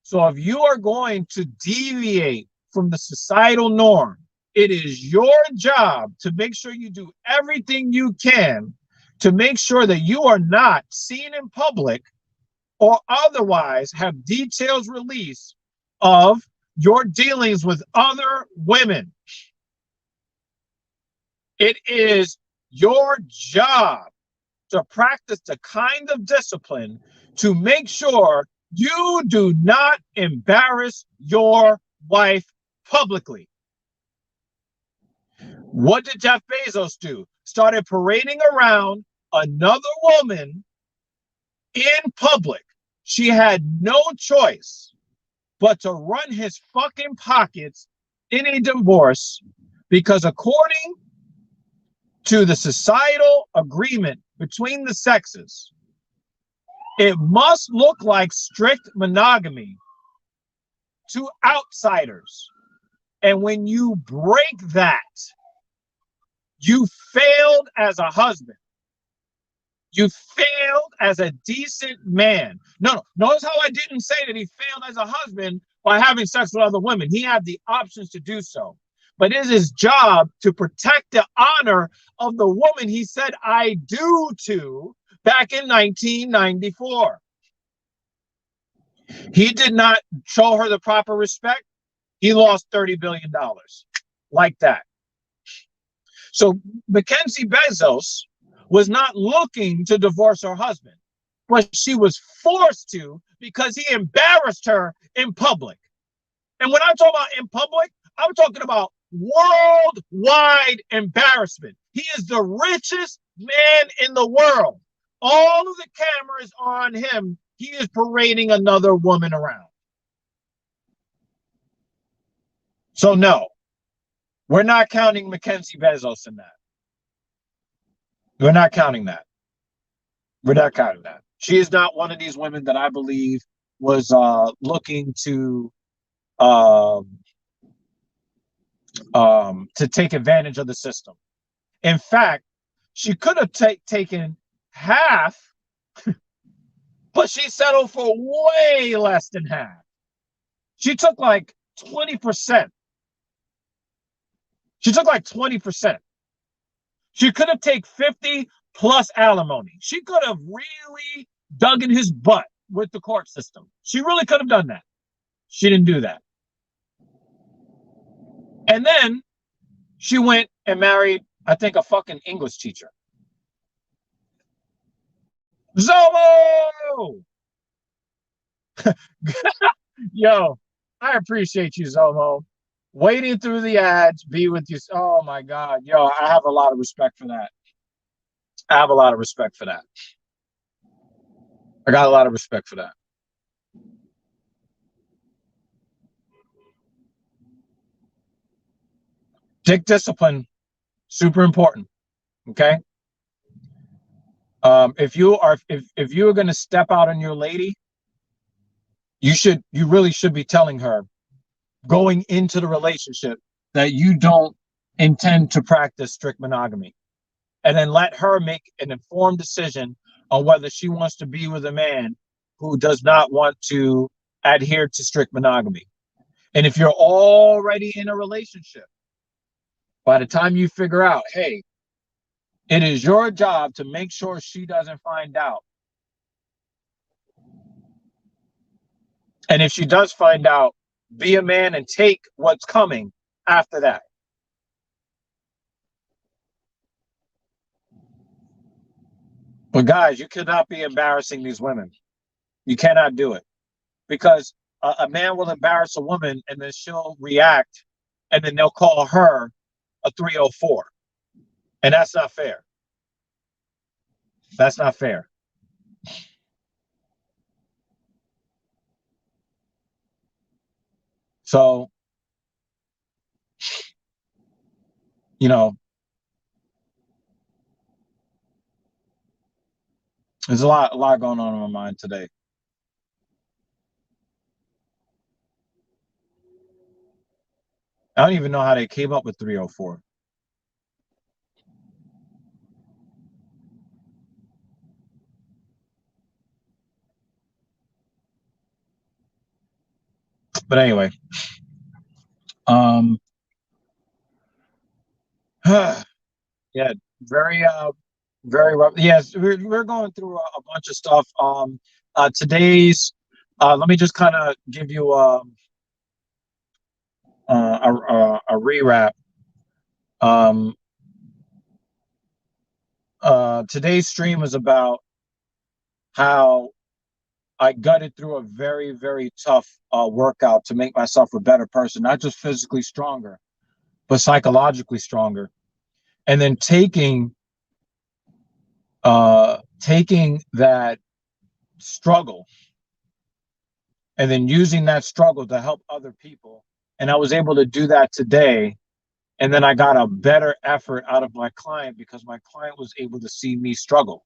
So if you are going to deviate from the societal norm, it is your job to make sure you do everything you can to make sure that you are not seen in public or otherwise have details released of your dealings with other women. It is your job to practice the kind of discipline to make sure you do not embarrass your wife publicly. What did Jeff Bezos do? Started parading around another woman in public. She had no choice but to run his fucking pockets in a divorce because according to the societal agreement between the sexes, it must look like strict monogamy to outsiders. And when you break that, you failed as a husband. You failed as a decent man. No, notice how I didn't say that he failed as a husband by having sex with other women. He had the options to do so. But it is his job to protect the honor of the woman he said I do to back in 1994. He did not show her the proper respect. He lost $30 billion like that. So Mackenzie Bezos was not looking to divorce her husband, but she was forced to because he embarrassed her in public. And when I talk about in public, I'm talking about worldwide embarrassment. He is the richest man in the world. All of the cameras on him, he is parading another woman around. So no, we're not counting Mackenzie Bezos in that. We're not counting that. We're not counting that. She is not one of these women that I believe was looking to take advantage of the system. In fact, she could have taken half, but she settled for way less than half. She took like 20%. She took like 20%. She could have taken 50 plus alimony. She could have really dug in his butt with the court system. She really could have done that. She didn't do that. And then she went and married, I think, a fucking English teacher. Zomo! Yo, I appreciate you, Zomo. Waiting through the ads, be with you. Oh my God. Yo, I have a lot of respect for that. I have a lot of respect for that. I got a lot of respect for that. Dick discipline, super important. Okay. If you are going to step out on your lady, you really should be telling her going into the relationship that you don't intend to practice strict monogamy, and then let her make an informed decision on whether she wants to be with a man who does not want to adhere to strict monogamy. And if you're already in a relationship, by the time you figure out, hey, It is your job to make sure she doesn't find out. And if she does find out, be a man and take what's coming after that. But guys, you cannot be embarrassing these women. You cannot do it because a man will embarrass a woman and then she'll react and then they'll call her a 304. And that's not fair. That's not fair. So, you know, there's a lot going on in my mind today. I don't even know how they came up with 304. But anyway, um, yeah, very very rough. Yes, we're going through a bunch of stuff. Today's let me just kind of give you a rewrap. Um, today's stream was about how I gutted through a very, very tough workout to make myself a better person, not just physically stronger, but psychologically stronger. And then taking that struggle and then using that struggle to help other people. And I was able to do that today. And then I got a better effort out of my client because my client was able to see me struggle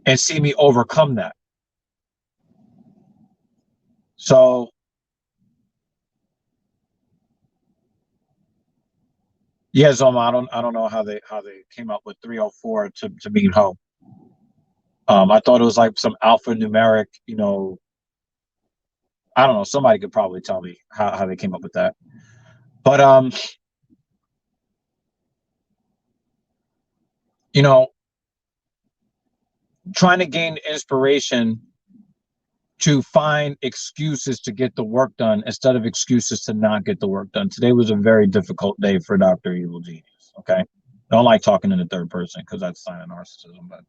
and see me overcome that. So yeah, Zoma, I don't know how they came up with 304 to mean ho. I thought it was like some alphanumeric, I don't know. Somebody could probably tell me how they came up with that. But you know, trying to gain inspiration to find excuses to get the work done instead of excuses to not get the work done. Today was a very difficult day for Dr. Evil Genius. Okay. I don't like talking in the third person because that's a sign of narcissism, but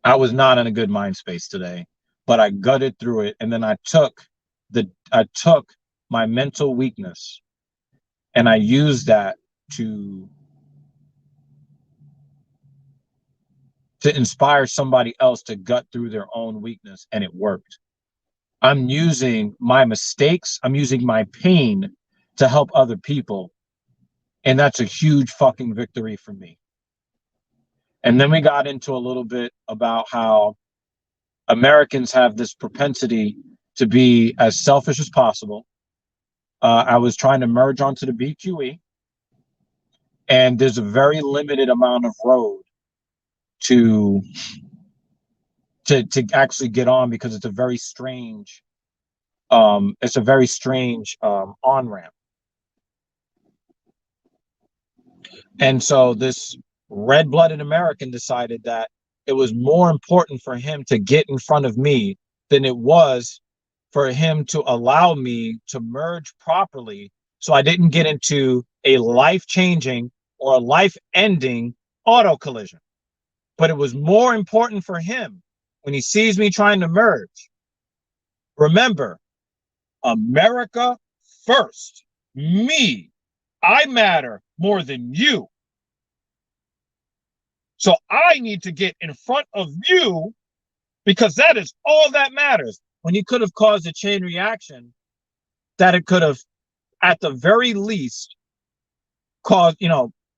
I was not in a good mind space today, but I gutted through it. And then I took my mental weakness and I used that to inspire somebody else to gut through their own weakness, and it worked. I'm using my mistakes, I'm using my pain to help other people, and that's a huge fucking victory for me. And then we got into a little bit about how Americans have this propensity to be as selfish as possible. I was trying to merge onto the BQE, and there's a very limited amount of road to actually get on because it's a very strange on ramp. And so this red-blooded American decided that it was more important for him to get in front of me than it was for him to allow me to merge properly so I didn't get into a life-changing or a life-ending auto collision. But it was more important for him when he sees me trying to merge. Remember, America first. Me. I matter more than you. So I need to get in front of you because that is all that matters. When he could have caused a chain reaction that it could have, at the very least, caused,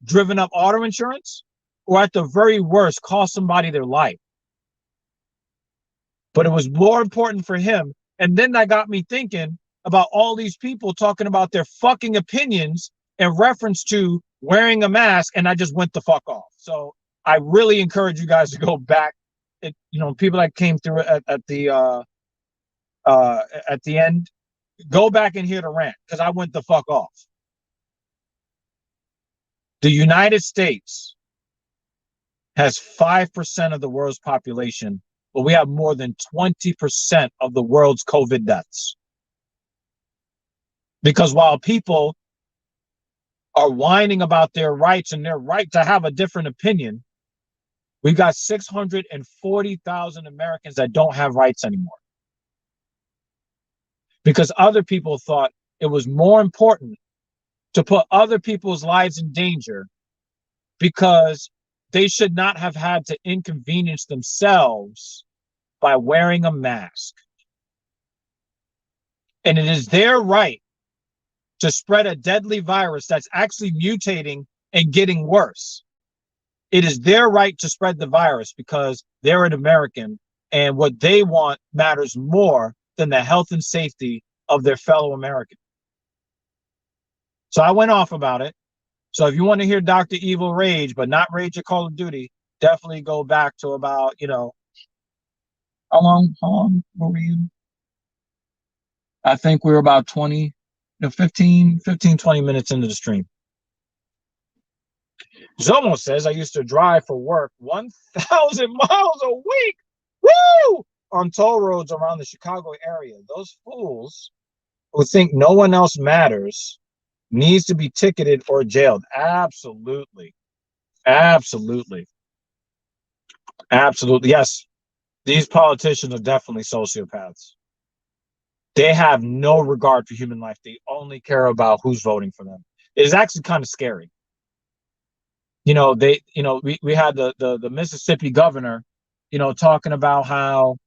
driven up auto insurance, or at the very worst, cost somebody their life. But it was more important for him. And then that got me thinking about all these people talking about their fucking opinions in reference to wearing a mask, and I just went the fuck off. So I really encourage you guys to go back. People that came through at the end, go back and hear the rant because I went the fuck off. The United States has 5% of the world's population, but we have more than 20% of the world's COVID deaths. Because while people are whining about their rights and their right to have a different opinion, we've got 640,000 Americans that don't have rights anymore. Because other people thought it was more important to put other people's lives in danger because they should not have had to inconvenience themselves by wearing a mask. And it is their right to spread a deadly virus that's actually mutating and getting worse. It is their right to spread the virus because they're an American and what they want matters more than the health and safety of their fellow Americans. So I went off about it. So if you want to hear Dr. Evil rage, but not rage at Call of Duty, definitely go back to about, how long were we in? I think we were about 15, 20 minutes into the stream. Zomo says, I used to drive for work 1,000 miles a week. Woo! On toll roads around the Chicago area. Those fools who think no one else matters needs to be ticketed or jailed. Absolutely. Absolutely. Absolutely. Yes. These politicians are definitely sociopaths. They have no regard for human life. They only care about who's voting for them. It's actually kind of scary. We had the Mississippi governor, talking about how,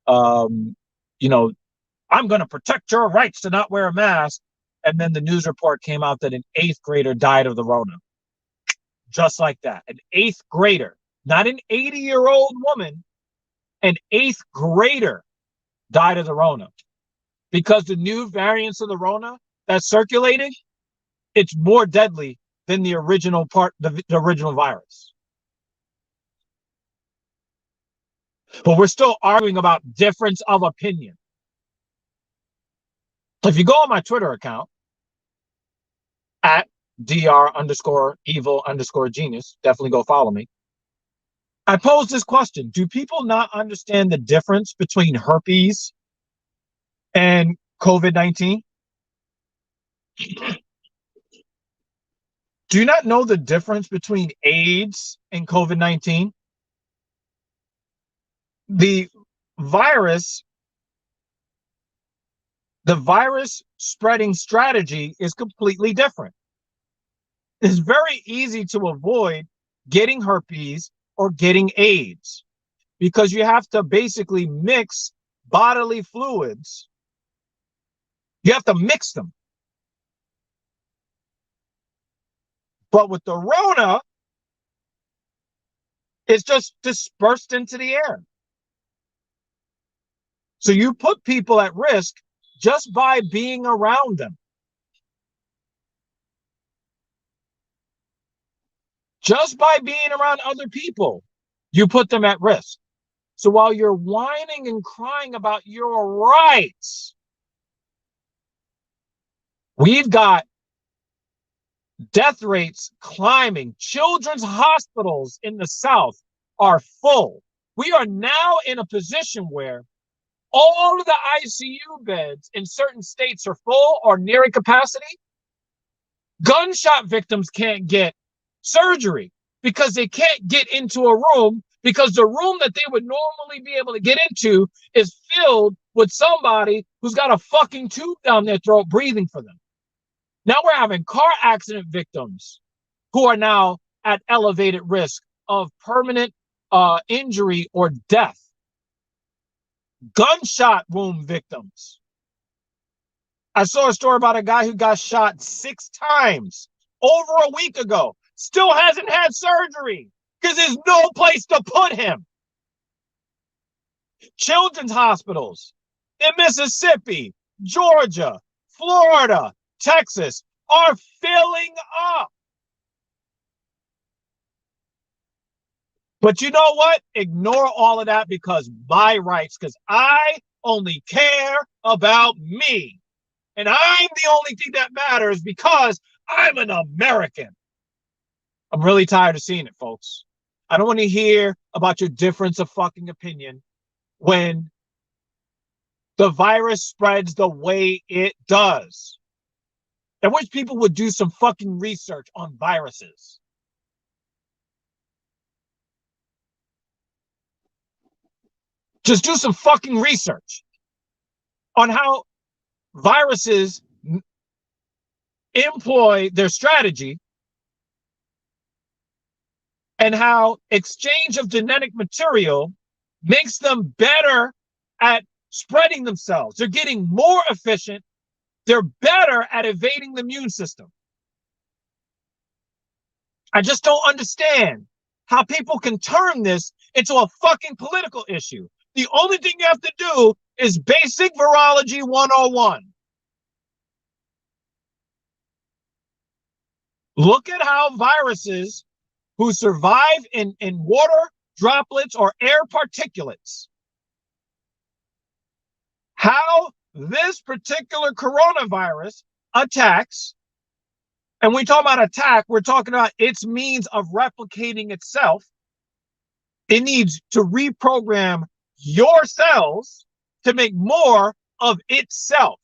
I'm going to protect your rights to not wear a mask. And then the news report came out that an 8th grader died of the Rona. Just like that. An 8th grader, not an 80-year-old woman, an 8th grader died of the Rona. Because the new variants of the Rona that's circulating, it's more deadly than the original the original virus. But we're still arguing about difference of opinion. If you go on my Twitter account, at dr_evil_genius, definitely go follow me. I posed this question. Do people not understand the difference between herpes and COVID-19? Do you not know the difference between AIDS and COVID-19? The virus spreading strategy is completely different. It's very easy to avoid getting herpes or getting AIDS because you have to basically mix bodily fluids. You have to mix them. But with the Rona, it's just dispersed into the air. So you put people at risk just by being around them. Just by being around other people, you put them at risk. So while you're whining and crying about your rights, we've got death rates climbing. Children's hospitals in the South are full. We are now in a position where all of the ICU beds in certain states are full or nearing capacity. Gunshot victims can't get surgery because they can't get into a room because the room that they would normally be able to get into is filled with somebody who's got a fucking tube down their throat breathing for them. Now we're having car accident victims who are now at elevated risk of permanent injury or death. Gunshot wound victims. I saw a story about a guy who got shot 6 times over a week ago. Still hasn't had surgery because there's no place to put him. Children's hospitals in Mississippi, Georgia, Florida, Texas are filling up. But you know what? Ignore all of that because my rights, because I only care about me. And I'm the only thing that matters because I'm an American. I'm really tired of seeing it, folks. I don't want to hear about your difference of fucking opinion when the virus spreads the way it does. I wish people would do some fucking research on viruses. Just do some fucking research on how viruses employ their strategy and how exchange of genetic material makes them better at spreading themselves. They're getting more efficient. They're better at evading the immune system. I just don't understand how people can turn this into a fucking political issue. The only thing you have to do is basic virology 101. Look at how viruses who survive in water droplets or air particulates, how this particular coronavirus attacks. And when we talk about attack, we're talking about its means of replicating itself. It needs to reprogram your cells to make more of itself.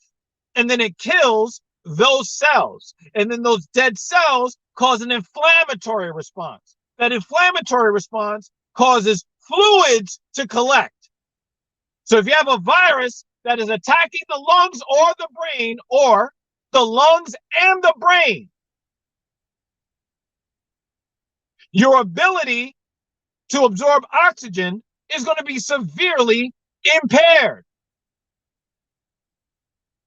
And then it kills those cells. And then those dead cells cause an inflammatory response. That inflammatory response causes fluids to collect. So if you have a virus that is attacking the lungs or the brain, or the lungs and the brain, your ability to absorb oxygen is going to be severely impaired.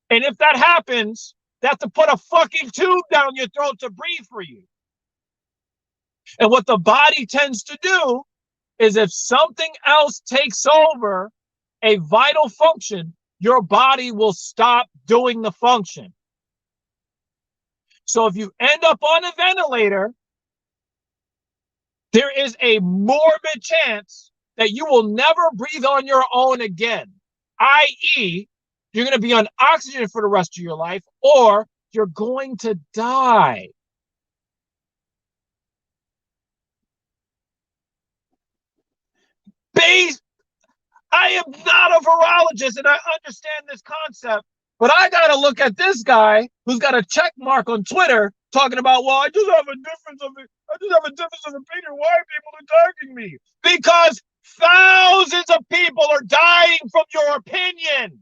And if that happens, they have to put a fucking tube down your throat to breathe for you. And what the body tends to do is if something else takes over a vital function, your body will stop doing the function. So if you end up on a ventilator, there is a morbid chance that you will never breathe on your own again, i.e., you're going to be on oxygen for the rest of your life, or you're going to die. I am not a virologist and I understand this concept, but I got to look at this guy who's got a check mark on Twitter talking about, well, I just have a difference of opinion. Why are people attacking me? Because thousands of people are dying from your opinion.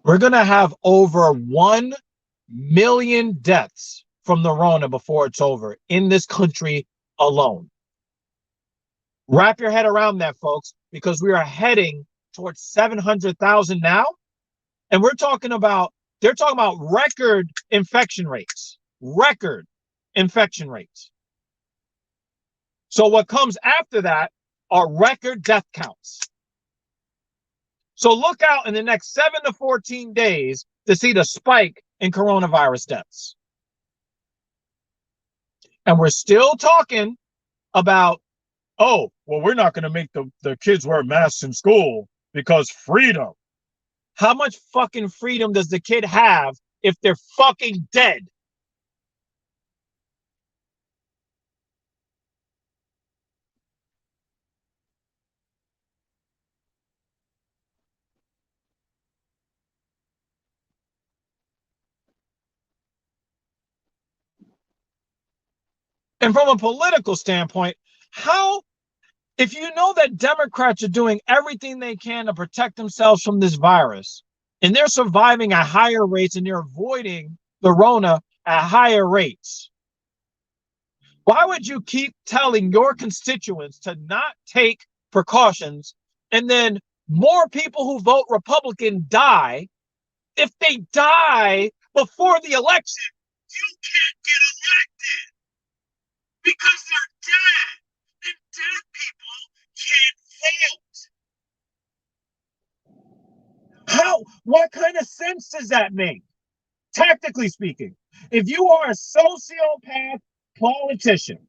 We're going to have over 1 million deaths from the Rona before it's over in this country alone. Wrap your head around that, folks, because we are heading towards 700,000 now. And they're talking about record infection rates. Record infection rates. So what comes after that are record death counts. So look out in the next 7 to 14 days to see the spike in coronavirus deaths. And we're still talking about, oh, well, we're not going to make the kids wear masks in school because freedom. How much fucking freedom does the kid have if they're fucking dead? And from a political standpoint, how, if you know that Democrats are doing everything they can to protect themselves from this virus, and they're surviving at higher rates and they're avoiding the Rona at higher rates, why would you keep telling your constituents to not take precautions, and then more people who vote Republican die? If they die before the election, you can't get elected because they're dead, and dead people can't vote. What kind of sense does that make? Tactically speaking, if you are a sociopath politician,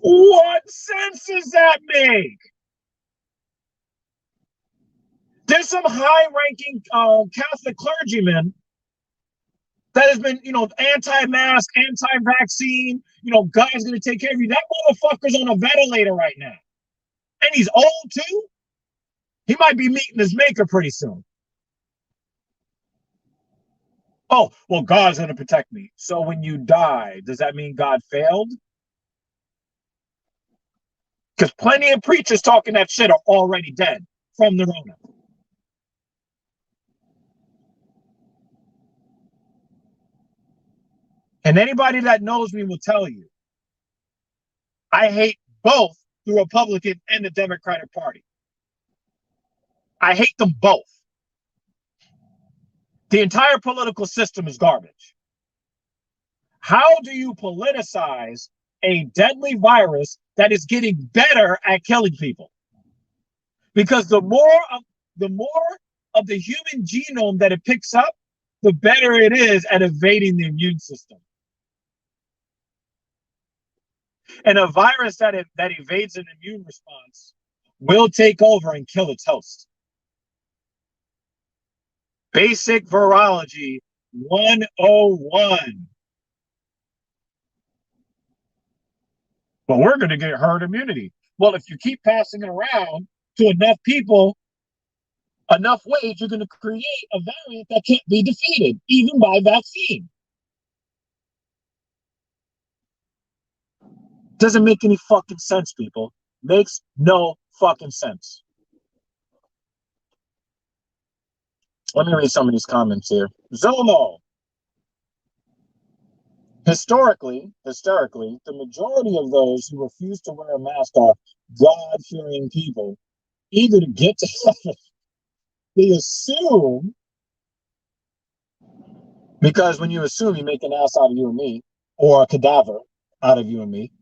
what sense does that make? There's some high-ranking Catholic clergyman that has been, anti-mask, anti-vaccine. God's going to take care of you. That motherfucker's on a ventilator right now. And he's old too. He might be meeting his maker pretty soon. Oh, well, God's going to protect me. So when you die, does that mean God failed? Because plenty of preachers talking that shit are already dead from the Rona. And anybody that knows me will tell you, I hate both the Republican and the Democratic Party. I hate them both. The entire political system is garbage. How do you politicize a deadly virus that is getting better at killing people? Because the more of the human genome that it picks up, the better it is at evading the immune system. And a virus that evades an immune response will take over and kill its host. Basic Virology 101. But we're going to get herd immunity. Well, if you keep passing it around to enough people, enough ways, you're going to create a variant that can't be defeated, even by vaccine. Doesn't make any fucking sense, people. Makes no fucking sense. Let me read some of these comments here. Zomo. Historically, the majority of those who refuse to wear a mask are God-fearing people, eager to get to heaven. They assume, because when you assume, you make an ass out of you and me, or a cadaver out of you and me.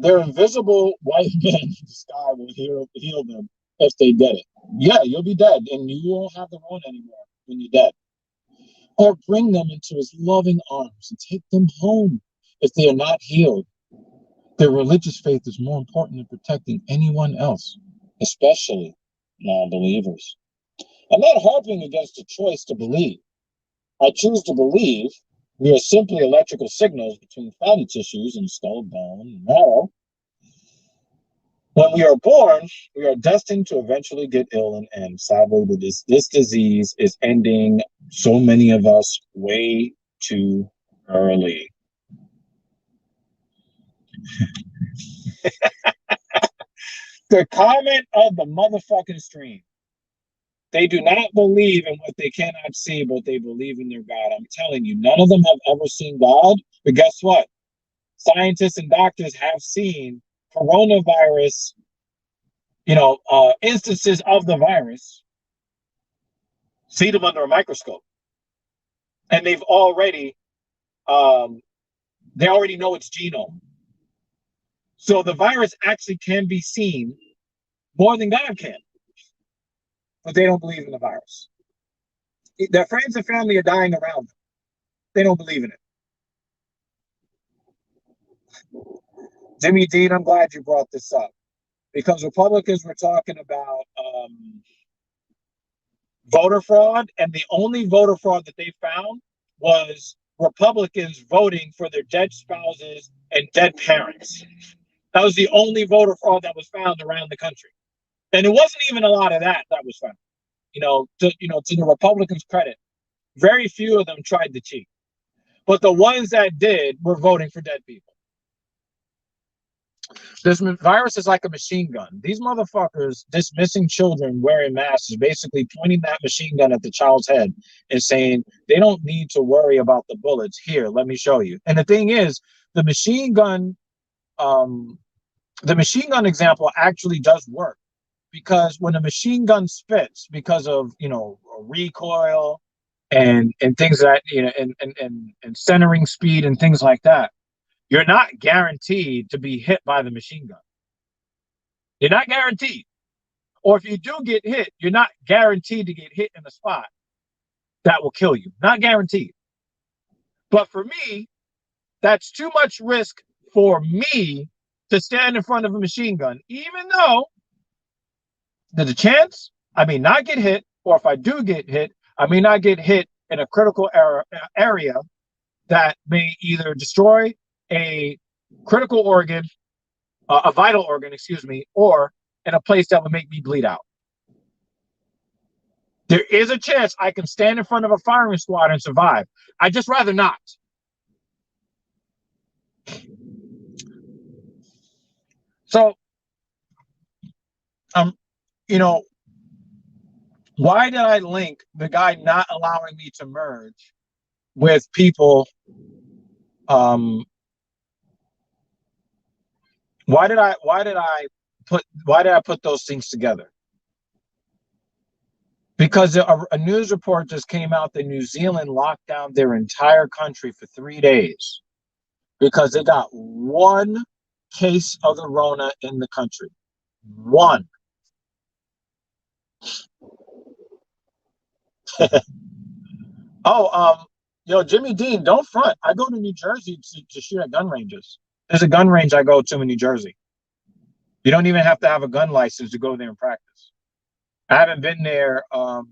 Their invisible white men in the sky will heal them if they get it. Yeah, you'll be dead, and you won't have the Rona anymore when you're dead. Or bring them into his loving arms and take them home if they are not healed. Their religious faith is more important than protecting anyone else, especially non-believers. I'm not harping against the choice to believe. I choose to believe we are simply electrical signals between fatty tissues and skull, bone, and marrow. When we are born, we are destined to eventually get ill and end. Sadly, this disease is ending so many of us way too early. The comment of the motherfucking stream. They do not believe in what they cannot see, but they believe in their God. I'm telling you, none of them have ever seen God. But guess what? Scientists and doctors have seen coronavirus, instances of the virus, see them under a microscope. And they've already, they already know its genome. So the virus actually can be seen more than God can. But they don't believe in the virus. Their friends and family are dying around them. They don't believe in it. Jimmy Dean, I'm glad you brought this up. Because Republicans were talking about voter fraud, and the only voter fraud that they found was Republicans voting for their dead spouses and dead parents. That was the only voter fraud that was found around the country. And it wasn't even a lot of that was found. To the Republicans' credit, very few of them tried to cheat. But the ones that did were voting for dead people. This virus is like a machine gun. These motherfuckers dismissing children wearing masks is basically pointing that machine gun at the child's head and saying, they don't need to worry about the bullets. Here, let me show you. And the thing is, the machine gun example actually does work, because when a machine gun spits, because of, recoil and things that, and centering speed and things like that, you're not guaranteed to be hit by the machine gun. You're not guaranteed. Or if you do get hit, you're not guaranteed to get hit in a spot that will kill you. Not guaranteed. But for me, that's too much risk for me to stand in front of a machine gun, even though there's a chance I may not get hit, or if I do get hit, I may not get hit in a critical area that may either destroy a critical organ, a vital organ, excuse me, or in a place that would make me bleed out. There is a chance I can stand in front of a firing squad and survive. I'd just rather not. So, you know, why did I link the guy not allowing me to merge with people? Why did I put those things together? Because a news report just came out that New Zealand locked down their entire country for 3 days because they got one case of the Rona in the country. One. Jimmy Dean, don't front. I go to New Jersey to shoot at gun ranges. There's a gun range I go to in New Jersey. You don't even have to have a gun license to go there and practice. I haven't been there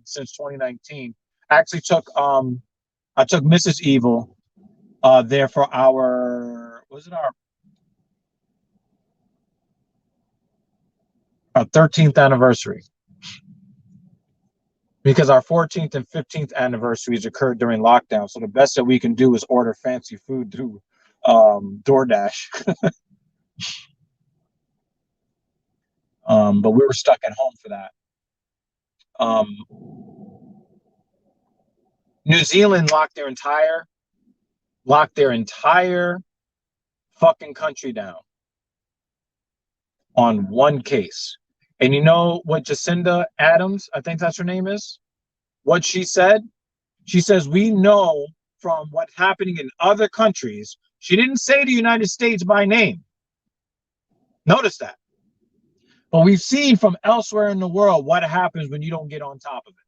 since 2019. I actually took Mrs. Evil there for our 13th anniversary, because our 14th and 15th anniversaries occurred during lockdown. So the best that we can do is order fancy food through DoorDash. But we were stuck at home for that. New Zealand locked their entire fucking country down on one case. And you know what Jacinda Adams, I think that's her name is, what she said? She says, we know from what's happening in other countries. She didn't say the United States by name. Notice that. But we've seen from elsewhere in the world what happens when you don't get on top of it.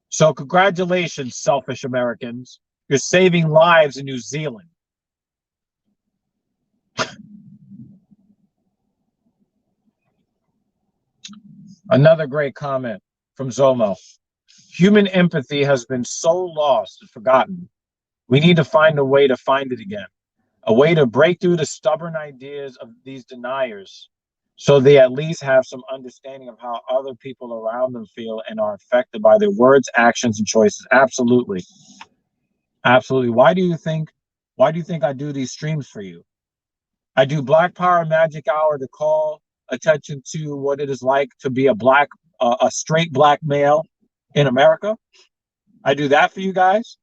So congratulations, selfish Americans. You're saving lives in New Zealand. Another great comment from Zomo. Human empathy has been so lost and forgotten. We need to find a way to find it again. A way to break through the stubborn ideas of these deniers so they at least have some understanding of how other people around them feel and are affected by their words, actions, and choices. Absolutely. Absolutely. Why do you think I do these streams for you? I do Black Power Magic Hour to call attention to what it is like to be a straight black male in America. I do that for you guys.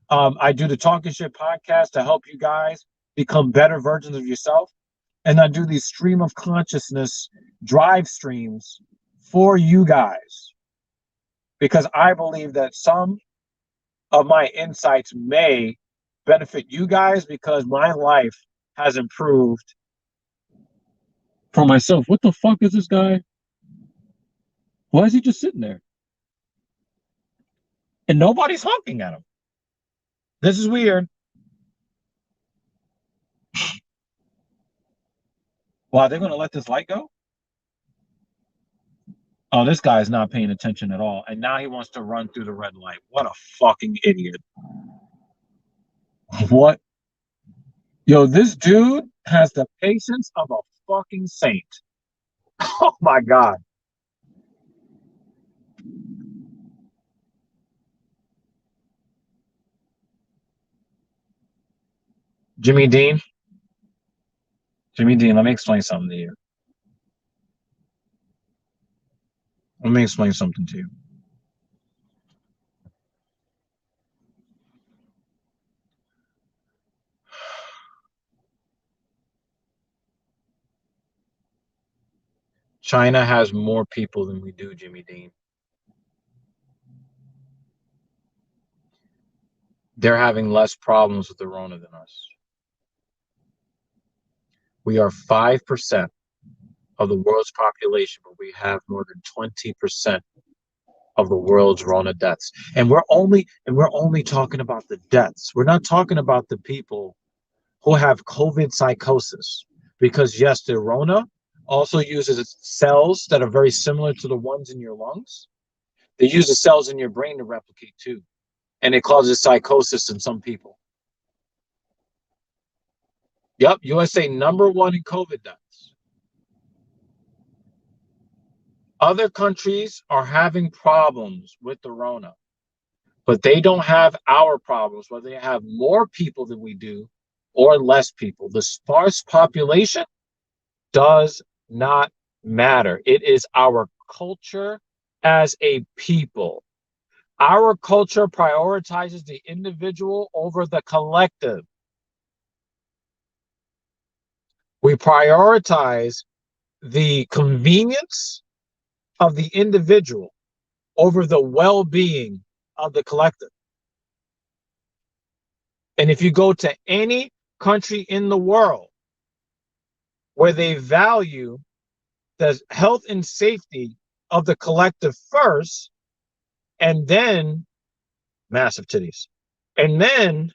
I do the Talking Shit podcast to help you guys become better versions of yourself. And I do these stream of consciousness drive streams for you guys, because I believe that some of my insights may benefit you guys, because my life has improved for myself. What the fuck is this guy? Why is he just sitting there? And nobody's honking at him. This is weird. Wow, they're going to let this light go? Oh, this guy is not paying attention at all. And now he wants to run through the red light. What a fucking idiot. What? Yo, this dude has the patience of a fucking saint. Oh my God. Jimmy Dean, let me explain something to you. Let me explain something to you. China has more people than we do, Jimmy Dean. They're having less problems with the Rona than us. We are 5% of the world's population, but we have more than 20% of the world's Rona deaths. And we're only talking about the deaths. We're not talking about the people who have COVID psychosis. because yes, the Rona also uses cells that are very similar to the ones in your lungs. They use the cells in your brain to replicate too, and it causes psychosis in some people. Yep, USA #1 in COVID deaths. Other countries are having problems with the Rona, but they don't have our problems, whether they have more people than we do or less people. The sparse population does not matter. It is our culture as a people. Our culture prioritizes the individual over the collective. We prioritize the convenience of the individual over the well-being of the collective. And if you go to any country in the world where they value the health and safety of the collective first, and then massive titties, and then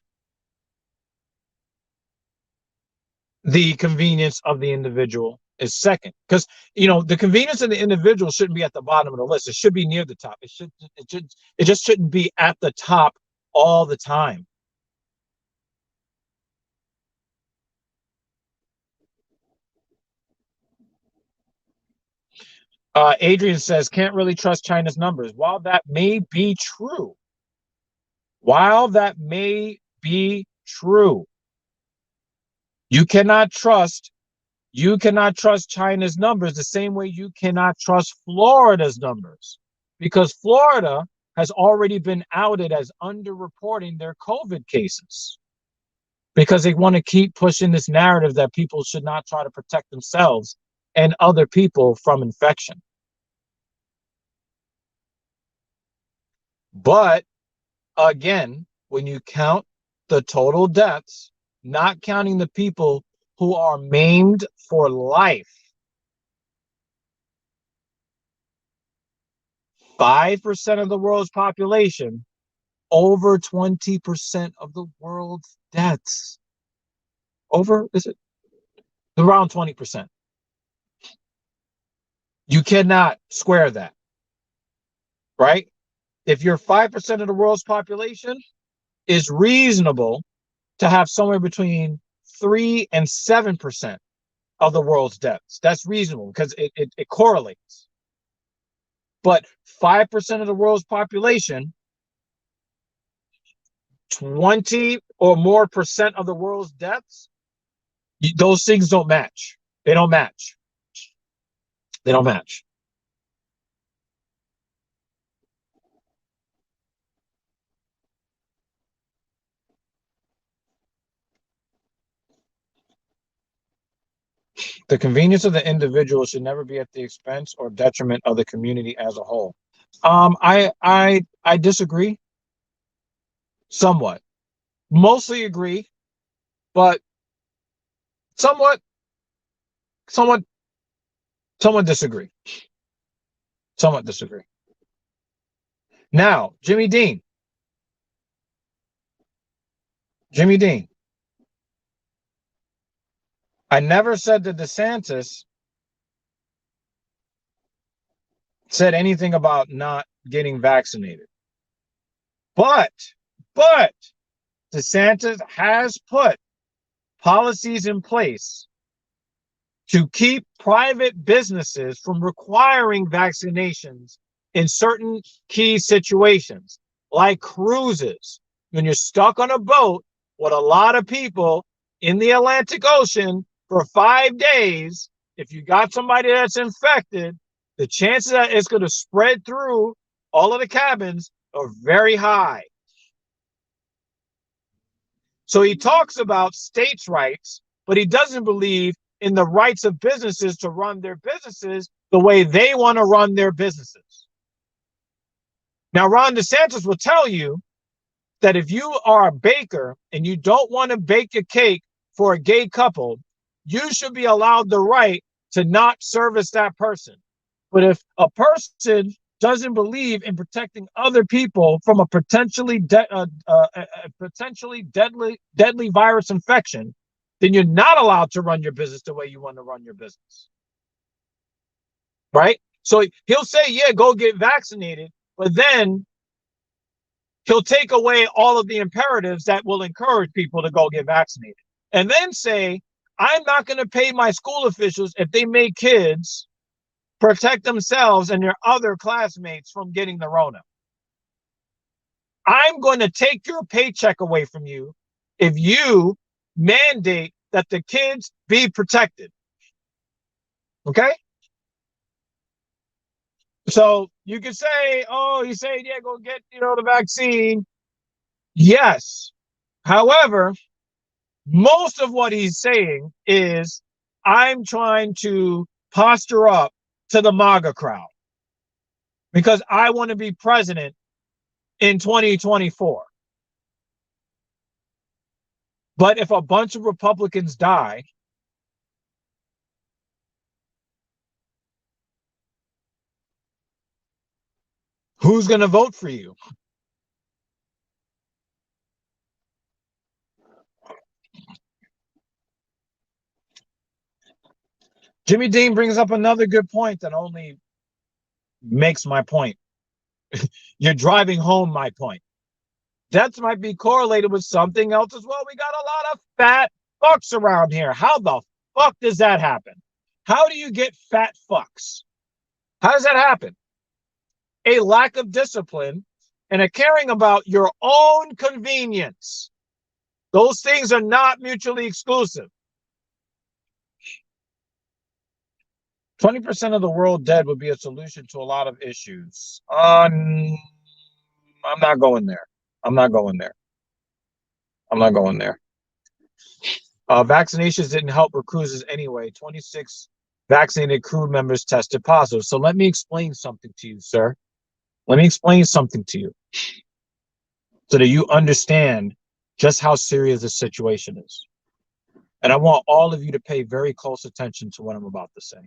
the convenience of the individual is second. Because the convenience of the individual shouldn't be at the bottom of the list. It should be near the top. It just shouldn't be at the top all the time. Adrian says, can't really trust China's numbers. While that may be true, you cannot trust China's numbers the same way you cannot trust Florida's numbers, because Florida has already been outed as underreporting their COVID cases because they want to keep pushing this narrative that people should not try to protect themselves and other people from infection. But again, when you count the total deaths, not counting the people who are maimed for life, 5% of the world's population, over 20% of the world's deaths. Is it? Around 20%. You cannot square that, right? If you're 5% of the world's population, it's reasonable to have somewhere between 3 and 7% of the world's deaths. That's reasonable because it correlates. But 5% of the world's population, 20 or more percent of the world's deaths, those things don't match. They don't match. They don't match. The convenience of the individual should never be at the expense or detriment of the community as a whole. I disagree somewhat. Mostly agree, but somewhat disagree. Somewhat disagree. Now, Jimmy Dean. I never said that DeSantis said anything about not getting vaccinated. But DeSantis has put policies in place to keep private businesses from requiring vaccinations in certain key situations, like cruises. When you're stuck on a boat with a lot of people in the Atlantic Ocean for 5 days, if you got somebody that's infected, the chances that it's going to spread through all of the cabins are very high. So he talks about states' rights, but he doesn't believe in the rights of businesses to run their businesses the way they want to run their businesses. Now, Ron DeSantis will tell you that if you are a baker and you don't want to bake a cake for a gay couple, you should be allowed the right to not service that person. But if a person doesn't believe in protecting other people from a potentially deadly virus infection, then you're not allowed to run your business the way you want to run your business. Right? So he'll say, yeah, go get vaccinated, but then he'll take away all of the imperatives that will encourage people to go get vaccinated. And then say, I'm not going to pay my school officials if they make kids protect themselves and their other classmates from getting the Rona. I'm going to take your paycheck away from you if you mandate that the kids be protected. Okay? So you can say, oh, he's saying, yeah, go get, the vaccine. Yes. However, most of what he's saying is, I'm trying to posture up to the MAGA crowd because I want to be president in 2024. But if a bunch of Republicans die, who's going to vote for you? Jimmy Dean brings up another good point that only makes my point. You're driving home my point. Deaths might be correlated with something else as well. We got a lot of fat fucks around here. How the fuck does that happen? How do you get fat fucks? How does that happen? A lack of discipline and a caring about your own convenience. Those things are not mutually exclusive. 20% of the world dead would be a solution to a lot of issues. I'm not going there. I'm not going there. Vaccinations didn't help recruiters anyway. 26 vaccinated crew members tested positive. So let me explain something to you, sir. Let me explain something to you so that you understand just how serious the situation is. And I want all of you to pay very close attention to what I'm about to say.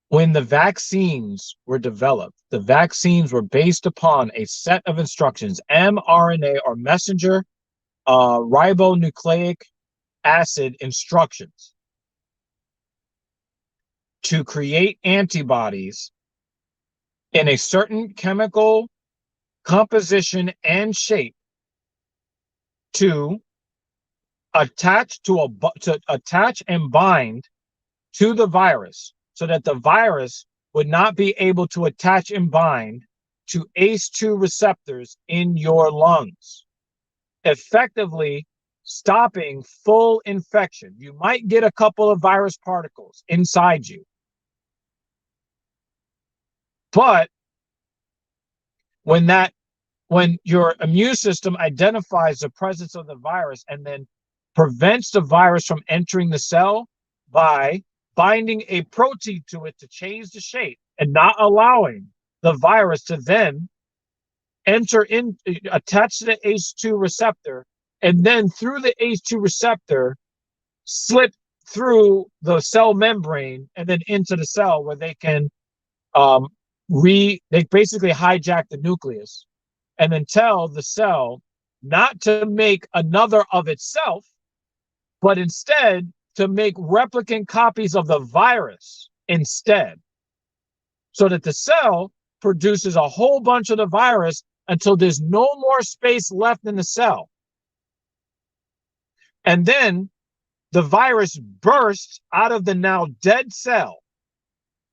When the vaccines were developed, the vaccines were based upon a set of instructions, mRNA or messenger ribonucleic acid instructions to create antibodies in a certain chemical composition and shape to attach and bind to the virus so that the virus would not be able to attach and bind to ACE2 receptors in your lungs, effectively stopping full infection. You might get a couple of virus particles inside you, but when your immune system identifies the presence of the virus and then prevents the virus from entering the cell by binding a protein to it to change the shape and not allowing the virus to then attach to the ACE2 receptor, and then through the ACE2 receptor slip through the cell membrane and then into the cell where they can they basically hijack the nucleus and then tell the cell not to make another of itself, but instead to make replicant copies of the virus instead, so that the cell produces a whole bunch of the virus until there's no more space left in the cell. And then the virus bursts out of the now dead cell.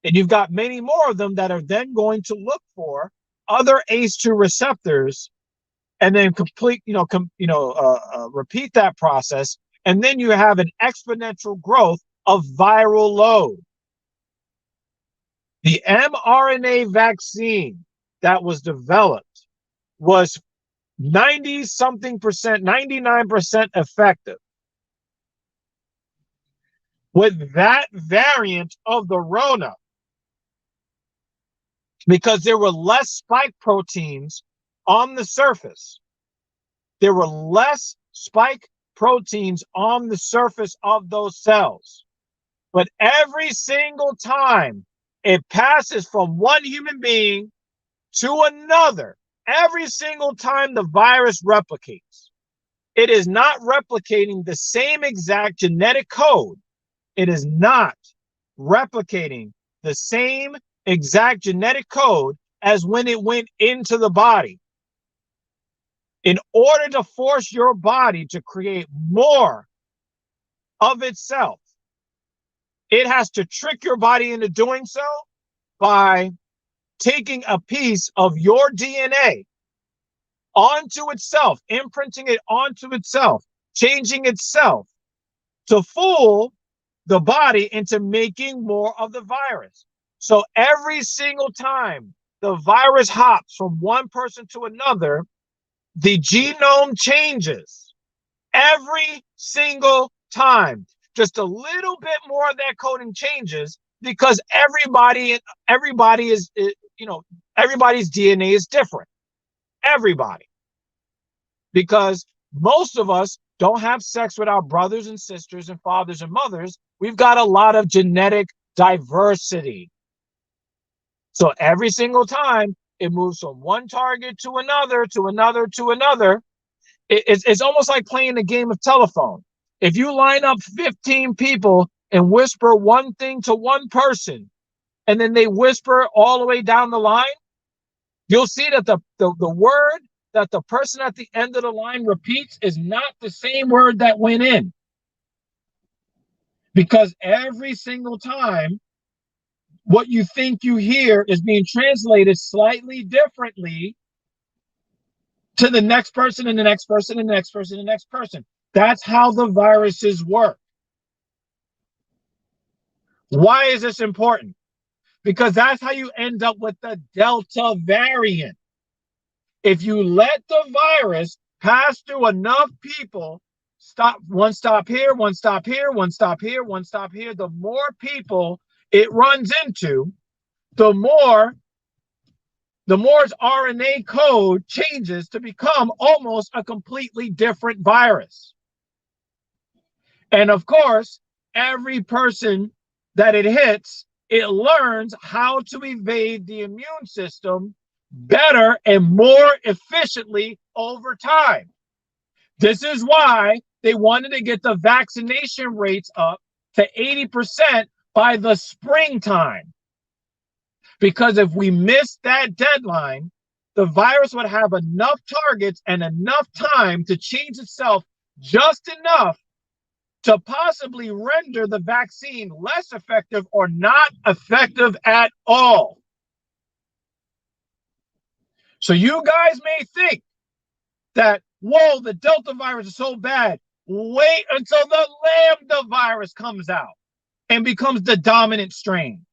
And you've got many more of them that are then going to look for other ACE2 receptors and then repeat that process. And then you have an exponential growth of viral load. The mRNA vaccine that was developed was 99% effective. With that variant of the Rona, because there were less spike proteins on the surface. There were less spike proteins on the surface of those cells. But every single time it passes from one human being to another, every single time the virus replicates. It is not replicating the same exact genetic code. It is not replicating the same exact genetic code as when it went into the body. In order to force your body to create more of itself, it has to trick your body into doing so by taking a piece of your DNA onto itself, imprinting it onto itself, changing itself to fool the body into making more of the virus. So every single time the virus hops from one person to another, the genome changes every single time. Just a little bit more of that coding changes because everybody is, everybody's DNA is different. Everybody. Because most of us don't have sex with our brothers and sisters and fathers and mothers. We've got a lot of genetic diversity. So every single time it moves from one target to another, to another, to another. It's almost like playing a game of telephone. If you line up 15 people and whisper one thing to one person, and then they whisper all the way down the line, you'll see that the word that the person at the end of the line repeats is not the same word that went in. Because every single time, what you think you hear is being translated slightly differently to the next person and the next person and the next person and the next person. That's how the viruses work. Why is this important? Because that's how you end up with the Delta variant. If you let the virus pass through enough people, one stop here, one stop here, one stop here, one stop here, the more people it runs into, the more its RNA code changes to become almost a completely different virus. And of course, every person that it hits, it learns how to evade the immune system better and more efficiently over time. This is why they wanted to get the vaccination rates up to 80% by the springtime. Because if we miss that deadline, the virus would have enough targets and enough time to change itself just enough to possibly render the vaccine less effective or not effective at all. So you guys may think that, whoa, the Delta virus is so bad. Wait until the Lambda virus comes out and becomes the dominant strain.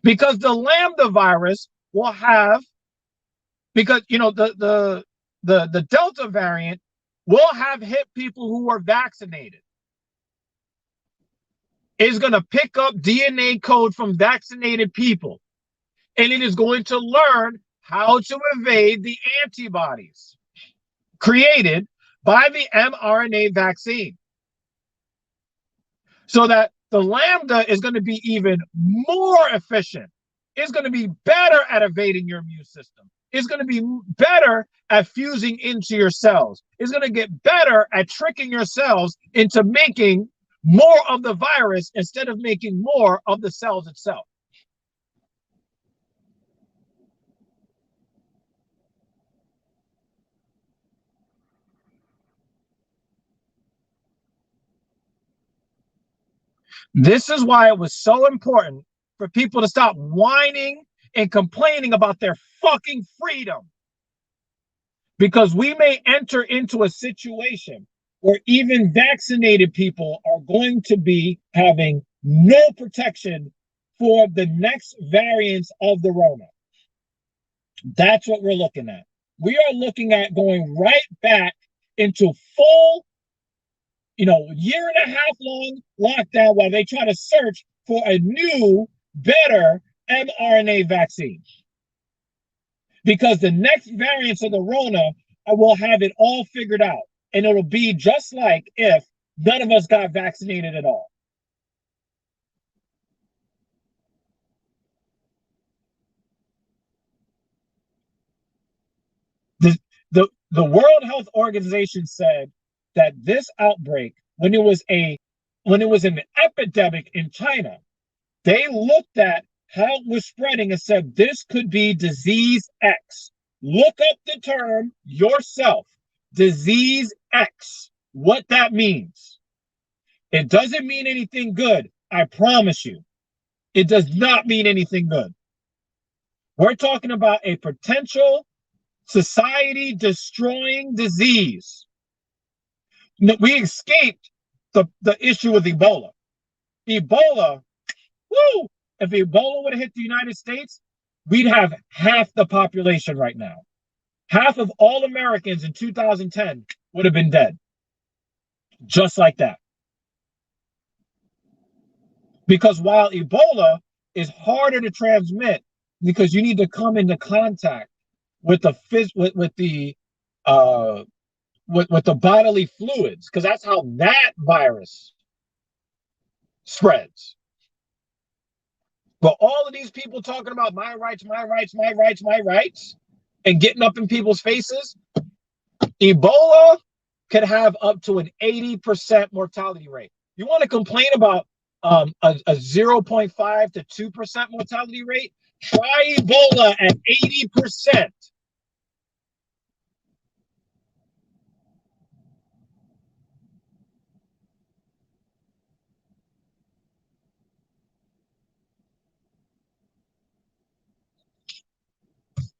Because the Lambda virus will have, because, the Delta variant will have hit people who are vaccinated. It's going to pick up DNA code from vaccinated people. And it is going to learn how to evade the antibodies created by the mRNA vaccine. So that the Lambda is going to be even more efficient. It's going to be better at evading your immune system. It's going to be better at fusing into your cells. It's going to get better at tricking your cells into making more of the virus instead of making more of the cells itself. This is why it was so important for people to stop whining and complaining about their fucking freedom. Because we may enter into a situation where even vaccinated people are going to be having no protection for the next variants of the Rona. That's what we're looking at. We are looking at going right back into full, year and a half long lockdown while they try to search for a new, better mRNA vaccine. Because the next variants of the Rona will have it all figured out. And it'll be just like if none of us got vaccinated at all. The The World Health Organization said that this outbreak, when it was an epidemic in China, they looked at how it was spreading and said this could be disease X. Look up the term yourself, disease X, what that means. It doesn't mean anything good, I promise you. It does not mean anything good. We're talking about a potential society destroying disease. We escaped the issue with Ebola. Ebola, woo! If Ebola would have hit the United States, we'd have half the population right now. Half of all Americans in 2010 would have been dead. Just like that. Because while Ebola is harder to transmit because you need to come into contact with the bodily fluids, because that's how that virus spreads. But all of these people talking about my rights, my rights, my rights, my rights, and getting up in people's faces, Ebola could have up to an 80% mortality rate. You want to complain about a 0.5 to 2% mortality rate? Try Ebola at 80%.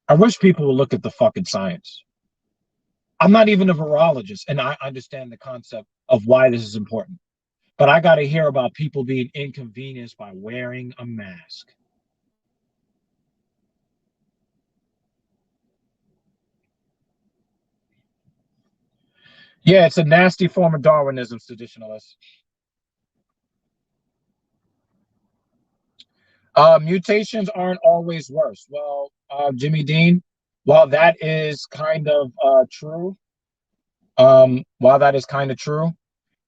I wish people would look at the fucking science. I'm not even a virologist, and I understand the concept of why this is important. But I got to hear about people being inconvenienced by wearing a mask. Yeah, it's a nasty form of Darwinism, traditionalists. Mutations aren't always worse. Well, Jimmy Dean, while that is kind of true,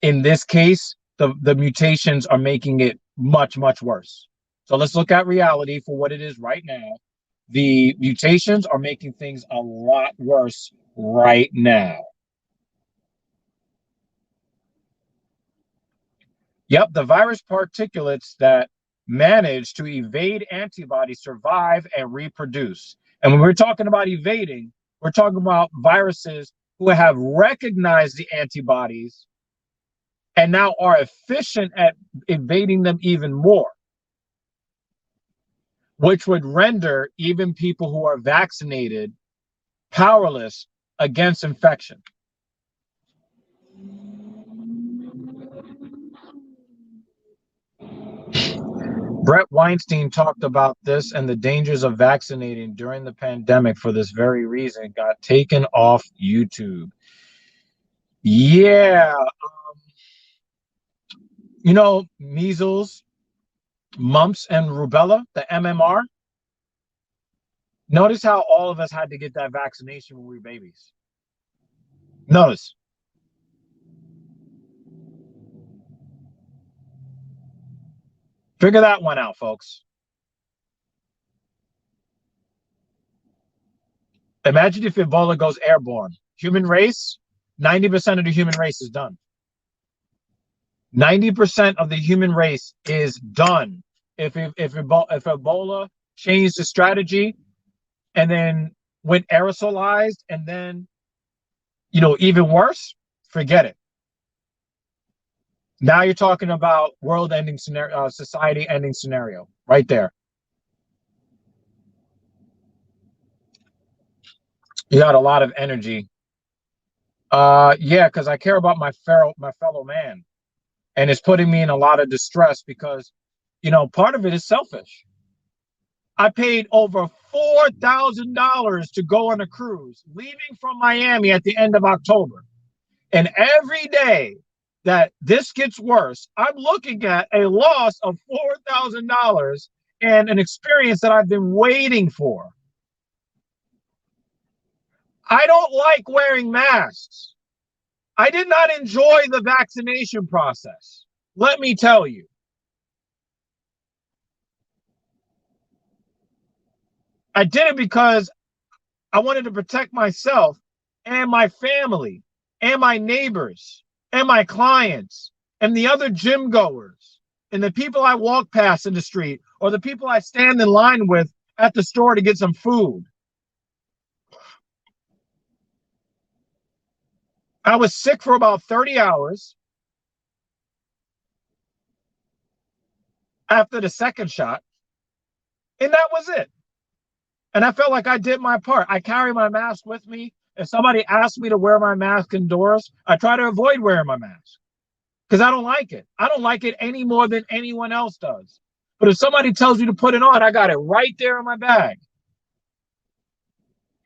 in this case, the mutations are making it much, much worse. So let's look at reality for what it is right now. The mutations are making things a lot worse right now. Yep, the virus particulates that manage to evade antibodies survive and reproduce. And when we're talking about evading, we're talking about viruses who have recognized the antibodies and now are efficient at evading them even more, which would render even people who are vaccinated powerless against infection. Brett Weinstein talked about this and the dangers of vaccinating during the pandemic for this very reason. It got taken off YouTube. Yeah. Measles, mumps, and rubella, the MMR. Notice how all of us had to get that vaccination when we were babies. Notice. Figure that one out, folks. Imagine if Ebola goes airborne. Human race, 90% of the human race is done. 90% of the human race is done. If Ebola changed the strategy and then went aerosolized and then, even worse, forget it. Now you're talking about world-ending scenario, society-ending scenario, right there. You got a lot of energy. Yeah, because I care about my fellow man, and it's putting me in a lot of distress because, part of it is selfish. I paid over $4,000 to go on a cruise, leaving from Miami at the end of October, and every day that this gets worse, I'm looking at a loss of $4,000 and an experience that I've been waiting for. I don't like wearing masks. I did not enjoy the vaccination process. Let me tell you. I did it because I wanted to protect myself and my family and my neighbors and my clients and the other gym goers and the people I walk past in the street or the people I stand in line with at the store to get some food. I was sick for about 30 hours after the second shot, and that was it. And I felt like I did my part. I carry my mask with me. If somebody asks me to wear my mask indoors, I try to avoid wearing my mask because I don't like it. I don't like it any more than anyone else does. But if somebody tells you to put it on, I got it right there in my bag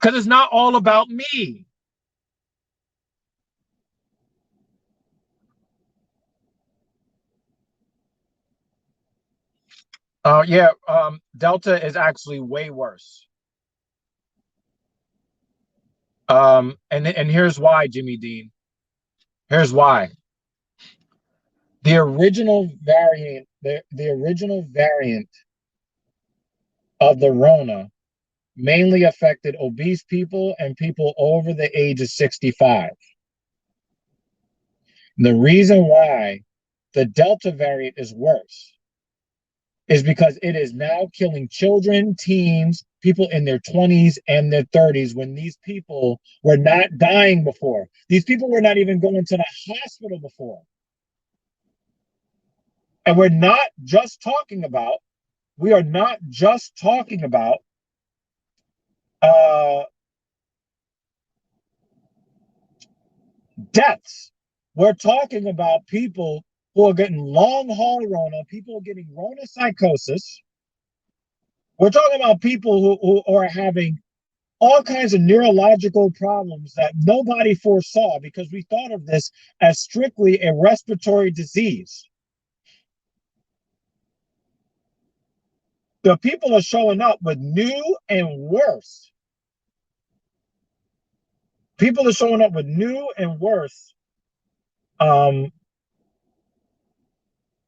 because it's not all about me. Delta is actually way worse. And here's why, Jimmy Dean. Here's why. The original variant, the original variant of the Rona mainly affected obese people and people over the age of 65. And the reason why the Delta variant is worse is because it is now killing children, teens, people in their 20s and their 30s when these people were not dying before. These people were not even going to the hospital before. And we are not just talking about deaths. We're talking about people who are getting long haul Rona, people are getting Rona psychosis. We're talking about people who are having all kinds of neurological problems that nobody foresaw because we thought of this as strictly a respiratory disease. The people are showing up with new and worse. People are showing up with new and worse.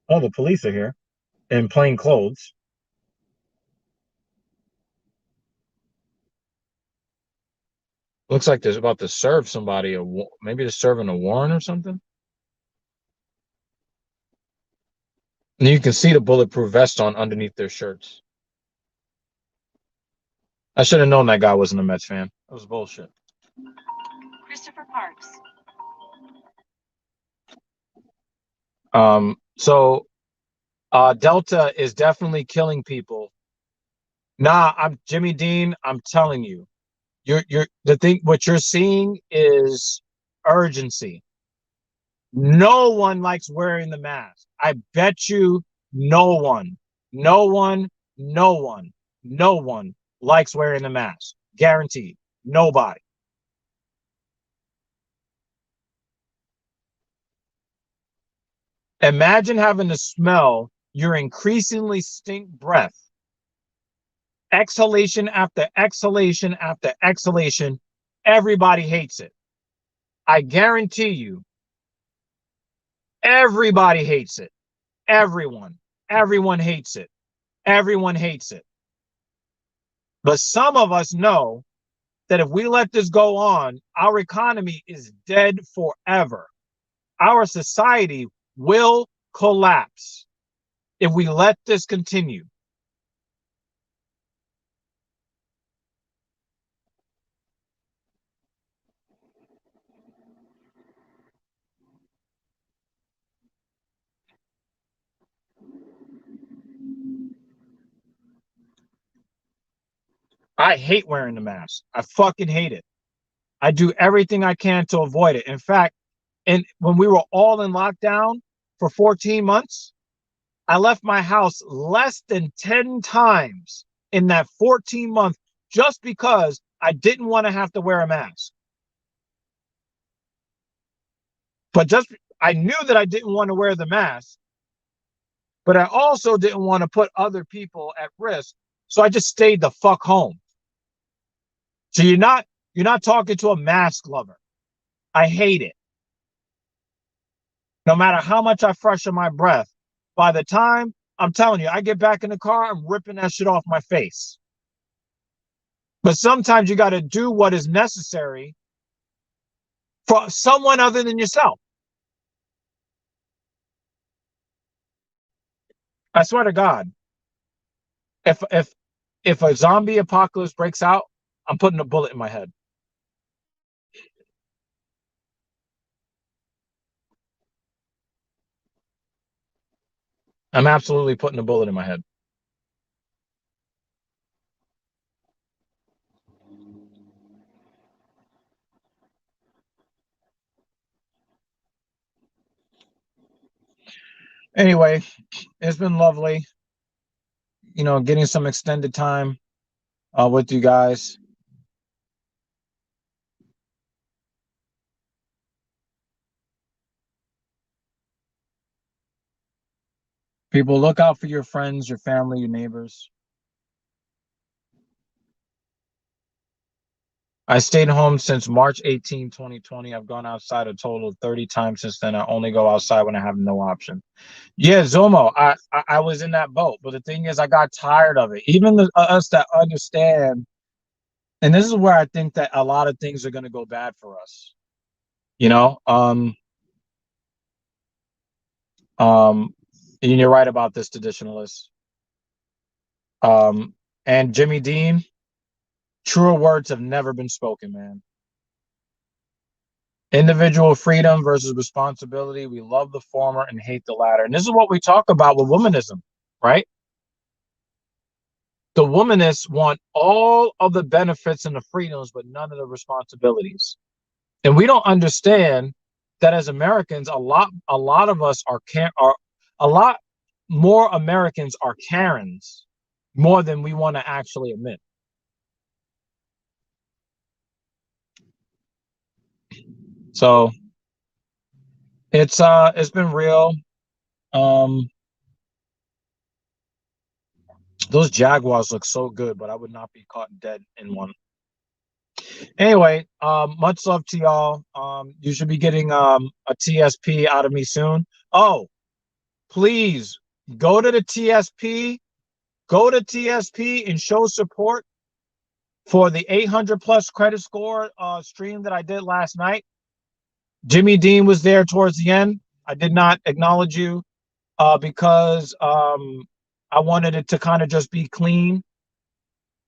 The police are here in plain clothes. Looks like they're about to serve somebody, maybe they're serving a warrant or something. And you can see the bulletproof vest on underneath their shirts. I should have known that guy wasn't a Mets fan. That was bullshit. Christopher Parks. Delta is definitely killing people. I'm Jimmy Dean. I'm telling you, what you're seeing is urgency. No one likes wearing the mask. I bet you no one likes wearing the mask. Guaranteed. Nobody. Imagine having to smell your increasingly stink breath. Exhalation after exhalation after exhalation. Everybody hates it. I guarantee you, everybody hates it. Everyone hates it. Everyone hates it. But some of us know that if we let this go on, our economy is dead forever. Our society will collapse if we let this continue. I hate wearing the mask. I fucking hate it. I do everything I can to avoid it. In fact, when we were all in lockdown for 14 months, I left my house less than 10 times in that 14-month just because I didn't want to have to wear a mask. But I knew that I didn't want to wear the mask, but I also didn't want to put other people at risk. So I just stayed the fuck home. So you're not talking to a mask lover. I hate it. No matter how much I freshen my breath, by the time, I'm telling you, I get back in the car, I'm ripping that shit off my face. But sometimes you got to do what is necessary for someone other than yourself. I swear to God, if a zombie apocalypse breaks out, I'm putting a bullet in my head. I'm absolutely putting a bullet in my head. Anyway, it's been lovely, getting some extended time with you guys. People, look out for your friends, your family, your neighbors. I stayed home since March 18, 2020. I've gone outside a total of 30 times since then. I only go outside when I have no option. Yeah, Zomo, I was in that boat, but the thing is, I got tired of it. Even us that understand, and this is where I think that a lot of things are going to go bad for us. And you're right about this, traditionalist. And Jimmy Dean, truer words have never been spoken, man. Individual freedom versus responsibility. We love the former and hate the latter. And this is what we talk about with womanism, right? The womanists want all of the benefits and the freedoms, but none of the responsibilities. And we don't understand that as Americans, a lot of us are a lot more Americans are Karens more than we want to actually admit. So it's been real. Those Jaguars look so good, but I would not be caught dead in one. Anyway, much love to y'all. You should be getting a TSP out of me soon. Oh, please go to the TSP. Go to TSP and show support for the 800 plus credit score stream that I did last night. Jimmy Dean was there towards the end. I did not acknowledge you because I wanted it to kind of just be clean,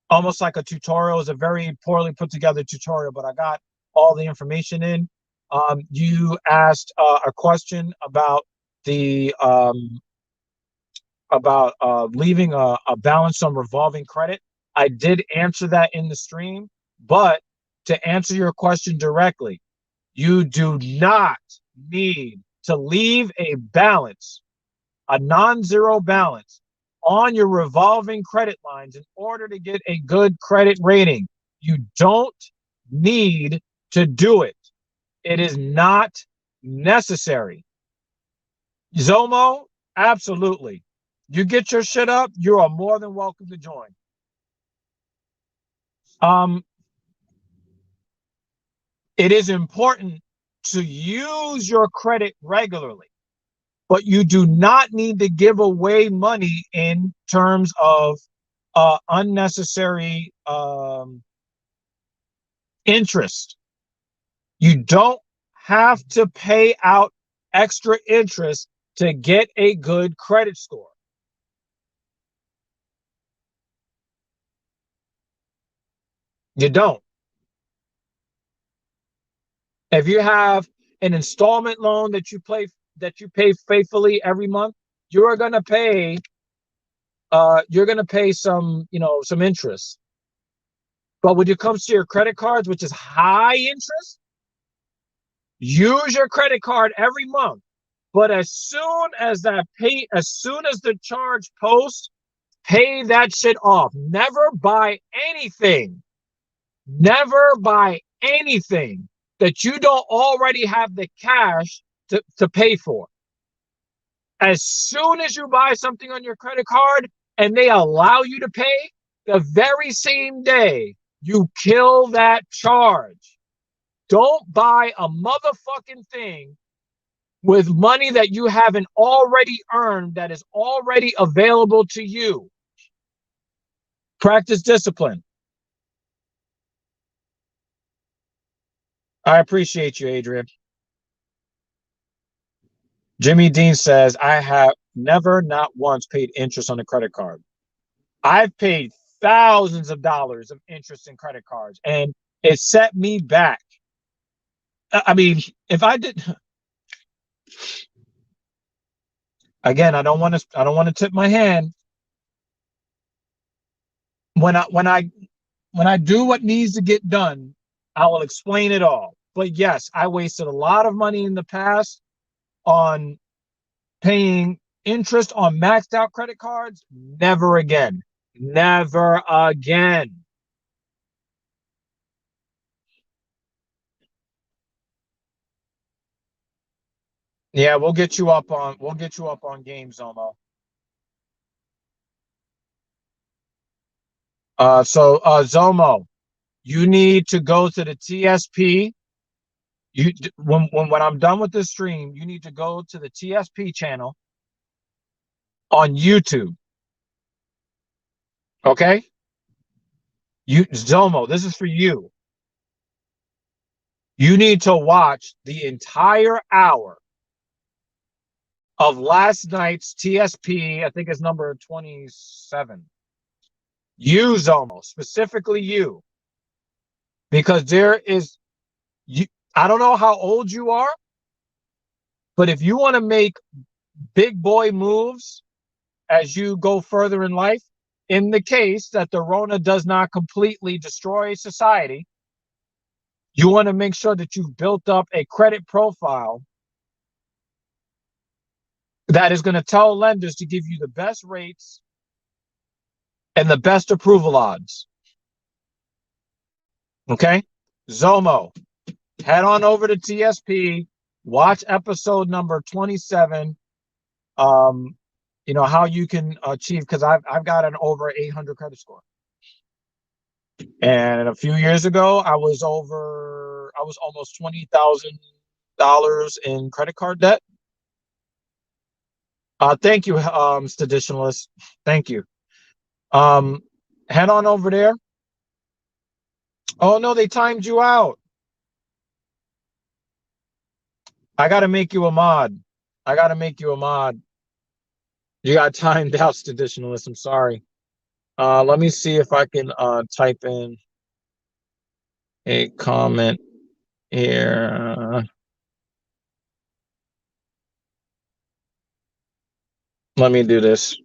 almost like a tutorial. It was a very poorly put together tutorial, but I got all the information in. You asked a question about the leaving a balance on revolving credit. I did answer that in the stream, but to answer your question directly, you do not need to leave a balance, a non-zero balance on your revolving credit lines in order to get a good credit rating. You don't need to do it. It is not necessary. Zomo, absolutely. You get your shit up, you are more than welcome to join. It is important to use your credit regularly, but you do not need to give away money in terms of unnecessary interest. You don't have to pay out extra interest to get a good credit score. You don't. If you have an installment loan that you pay faithfully every month, you're gonna pay some some interest. But when it comes to your credit cards, which is high interest, use your credit card every month. But as soon as the charge posts, pay that shit off. Never buy anything. Never buy anything that you don't already have the cash to pay for. As soon as you buy something on your credit card and they allow you to pay, the very same day, you kill that charge. Don't buy a motherfucking thing with money that you haven't already earned, that is already available to you. Practice discipline. I appreciate you, Adrian. Jimmy Dean says, I have never, not once, paid interest on a credit card. I've paid thousands of dollars of interest in credit cards, and it set me back. I mean, if I did, again, I don't want to tip my hand. When I do what needs to get done, I will explain it all. But yes, I wasted a lot of money in the past on paying interest on maxed out credit cards. Never again. Never again. Yeah, we'll get you up on games, Zomo. Zomo, you need to go to the TSP. When I'm done with this stream, you need to go to the TSP channel on YouTube. Okay? Zomo, this is for you. You need to watch the entire hour of last night's TSP. I think it's number 27. You, Zomo, specifically you, because I don't know how old you are, but if you want to make big boy moves as you go further in life, in the case that the Rona does not completely destroy society, you want to make sure that you've built up a credit profile that is going to tell lenders to give you the best rates and the best approval odds. Okay? Zomo, head on over to TSP, watch episode number 27. How you can achieve, because I've got an over 800 credit score. And a few years ago, I was almost $20,000 in credit card debt. Thank you, Staditionalist. Thank you. Head on over there. Oh no, they timed you out. I gotta make you a mod. You got timed out, Staditionalist. I'm sorry. Let me see if I can type in a comment here. Let me do this.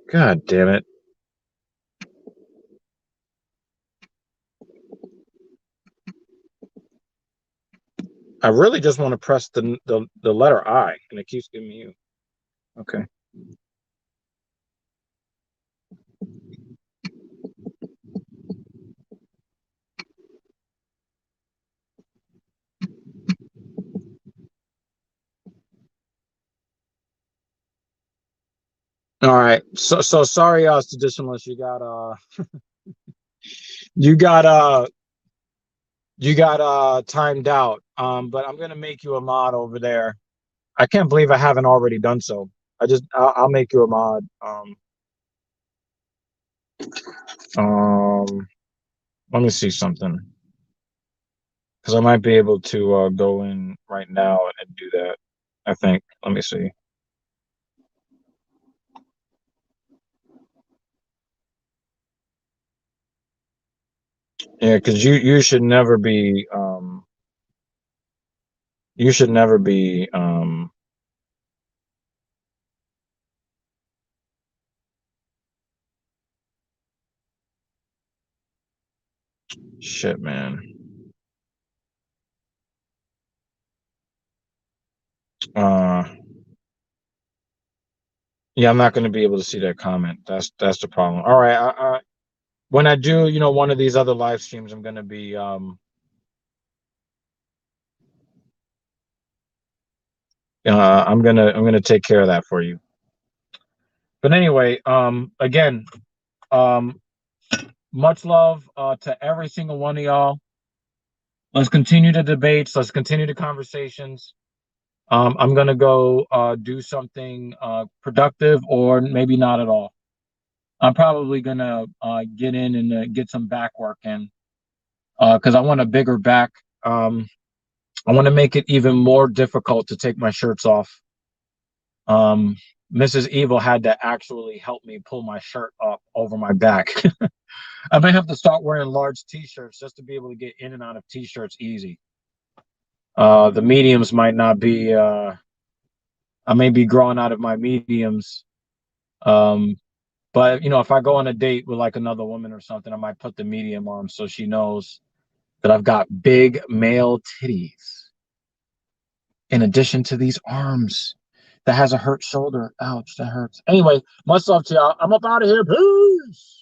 God damn it. I really just want to press the letter I, and it keeps giving me you. Okay. All right. So sorry, Staditionalist. You got timed out. But I'm gonna make you a mod over there. I can't believe I haven't already done so. I'll make you a mod. Let me see something, because I might be able to go in right now and do that. I think. Let me see. Yeah, because you should never be shit, man. Yeah, I'm not going to be able to see that comment. That's the problem. All right, when I do, one of these other live streams, I'm going to be I'm gonna take care of that for you. But anyway, again, much love to every single one of y'all. Let's continue the debates. Let's continue the conversations. I'm gonna go do something productive, or maybe not at all. I'm probably gonna get in and get some back work in because I want a bigger back. I want to make it even more difficult to take my shirts off. Mrs. Evil had to actually help me pull my shirt up over my back. I might have to start wearing large t-shirts just to be able to get in and out of t-shirts easy. The mediums might not be I may be growing out of my mediums. But you know, if I go on a date with like another woman or something, I might put the medium on so she knows that I've got big male titties. In addition to these arms that has a hurt shoulder. Ouch, that hurts. Anyway, much love to y'all. I'm up out of here. Peace.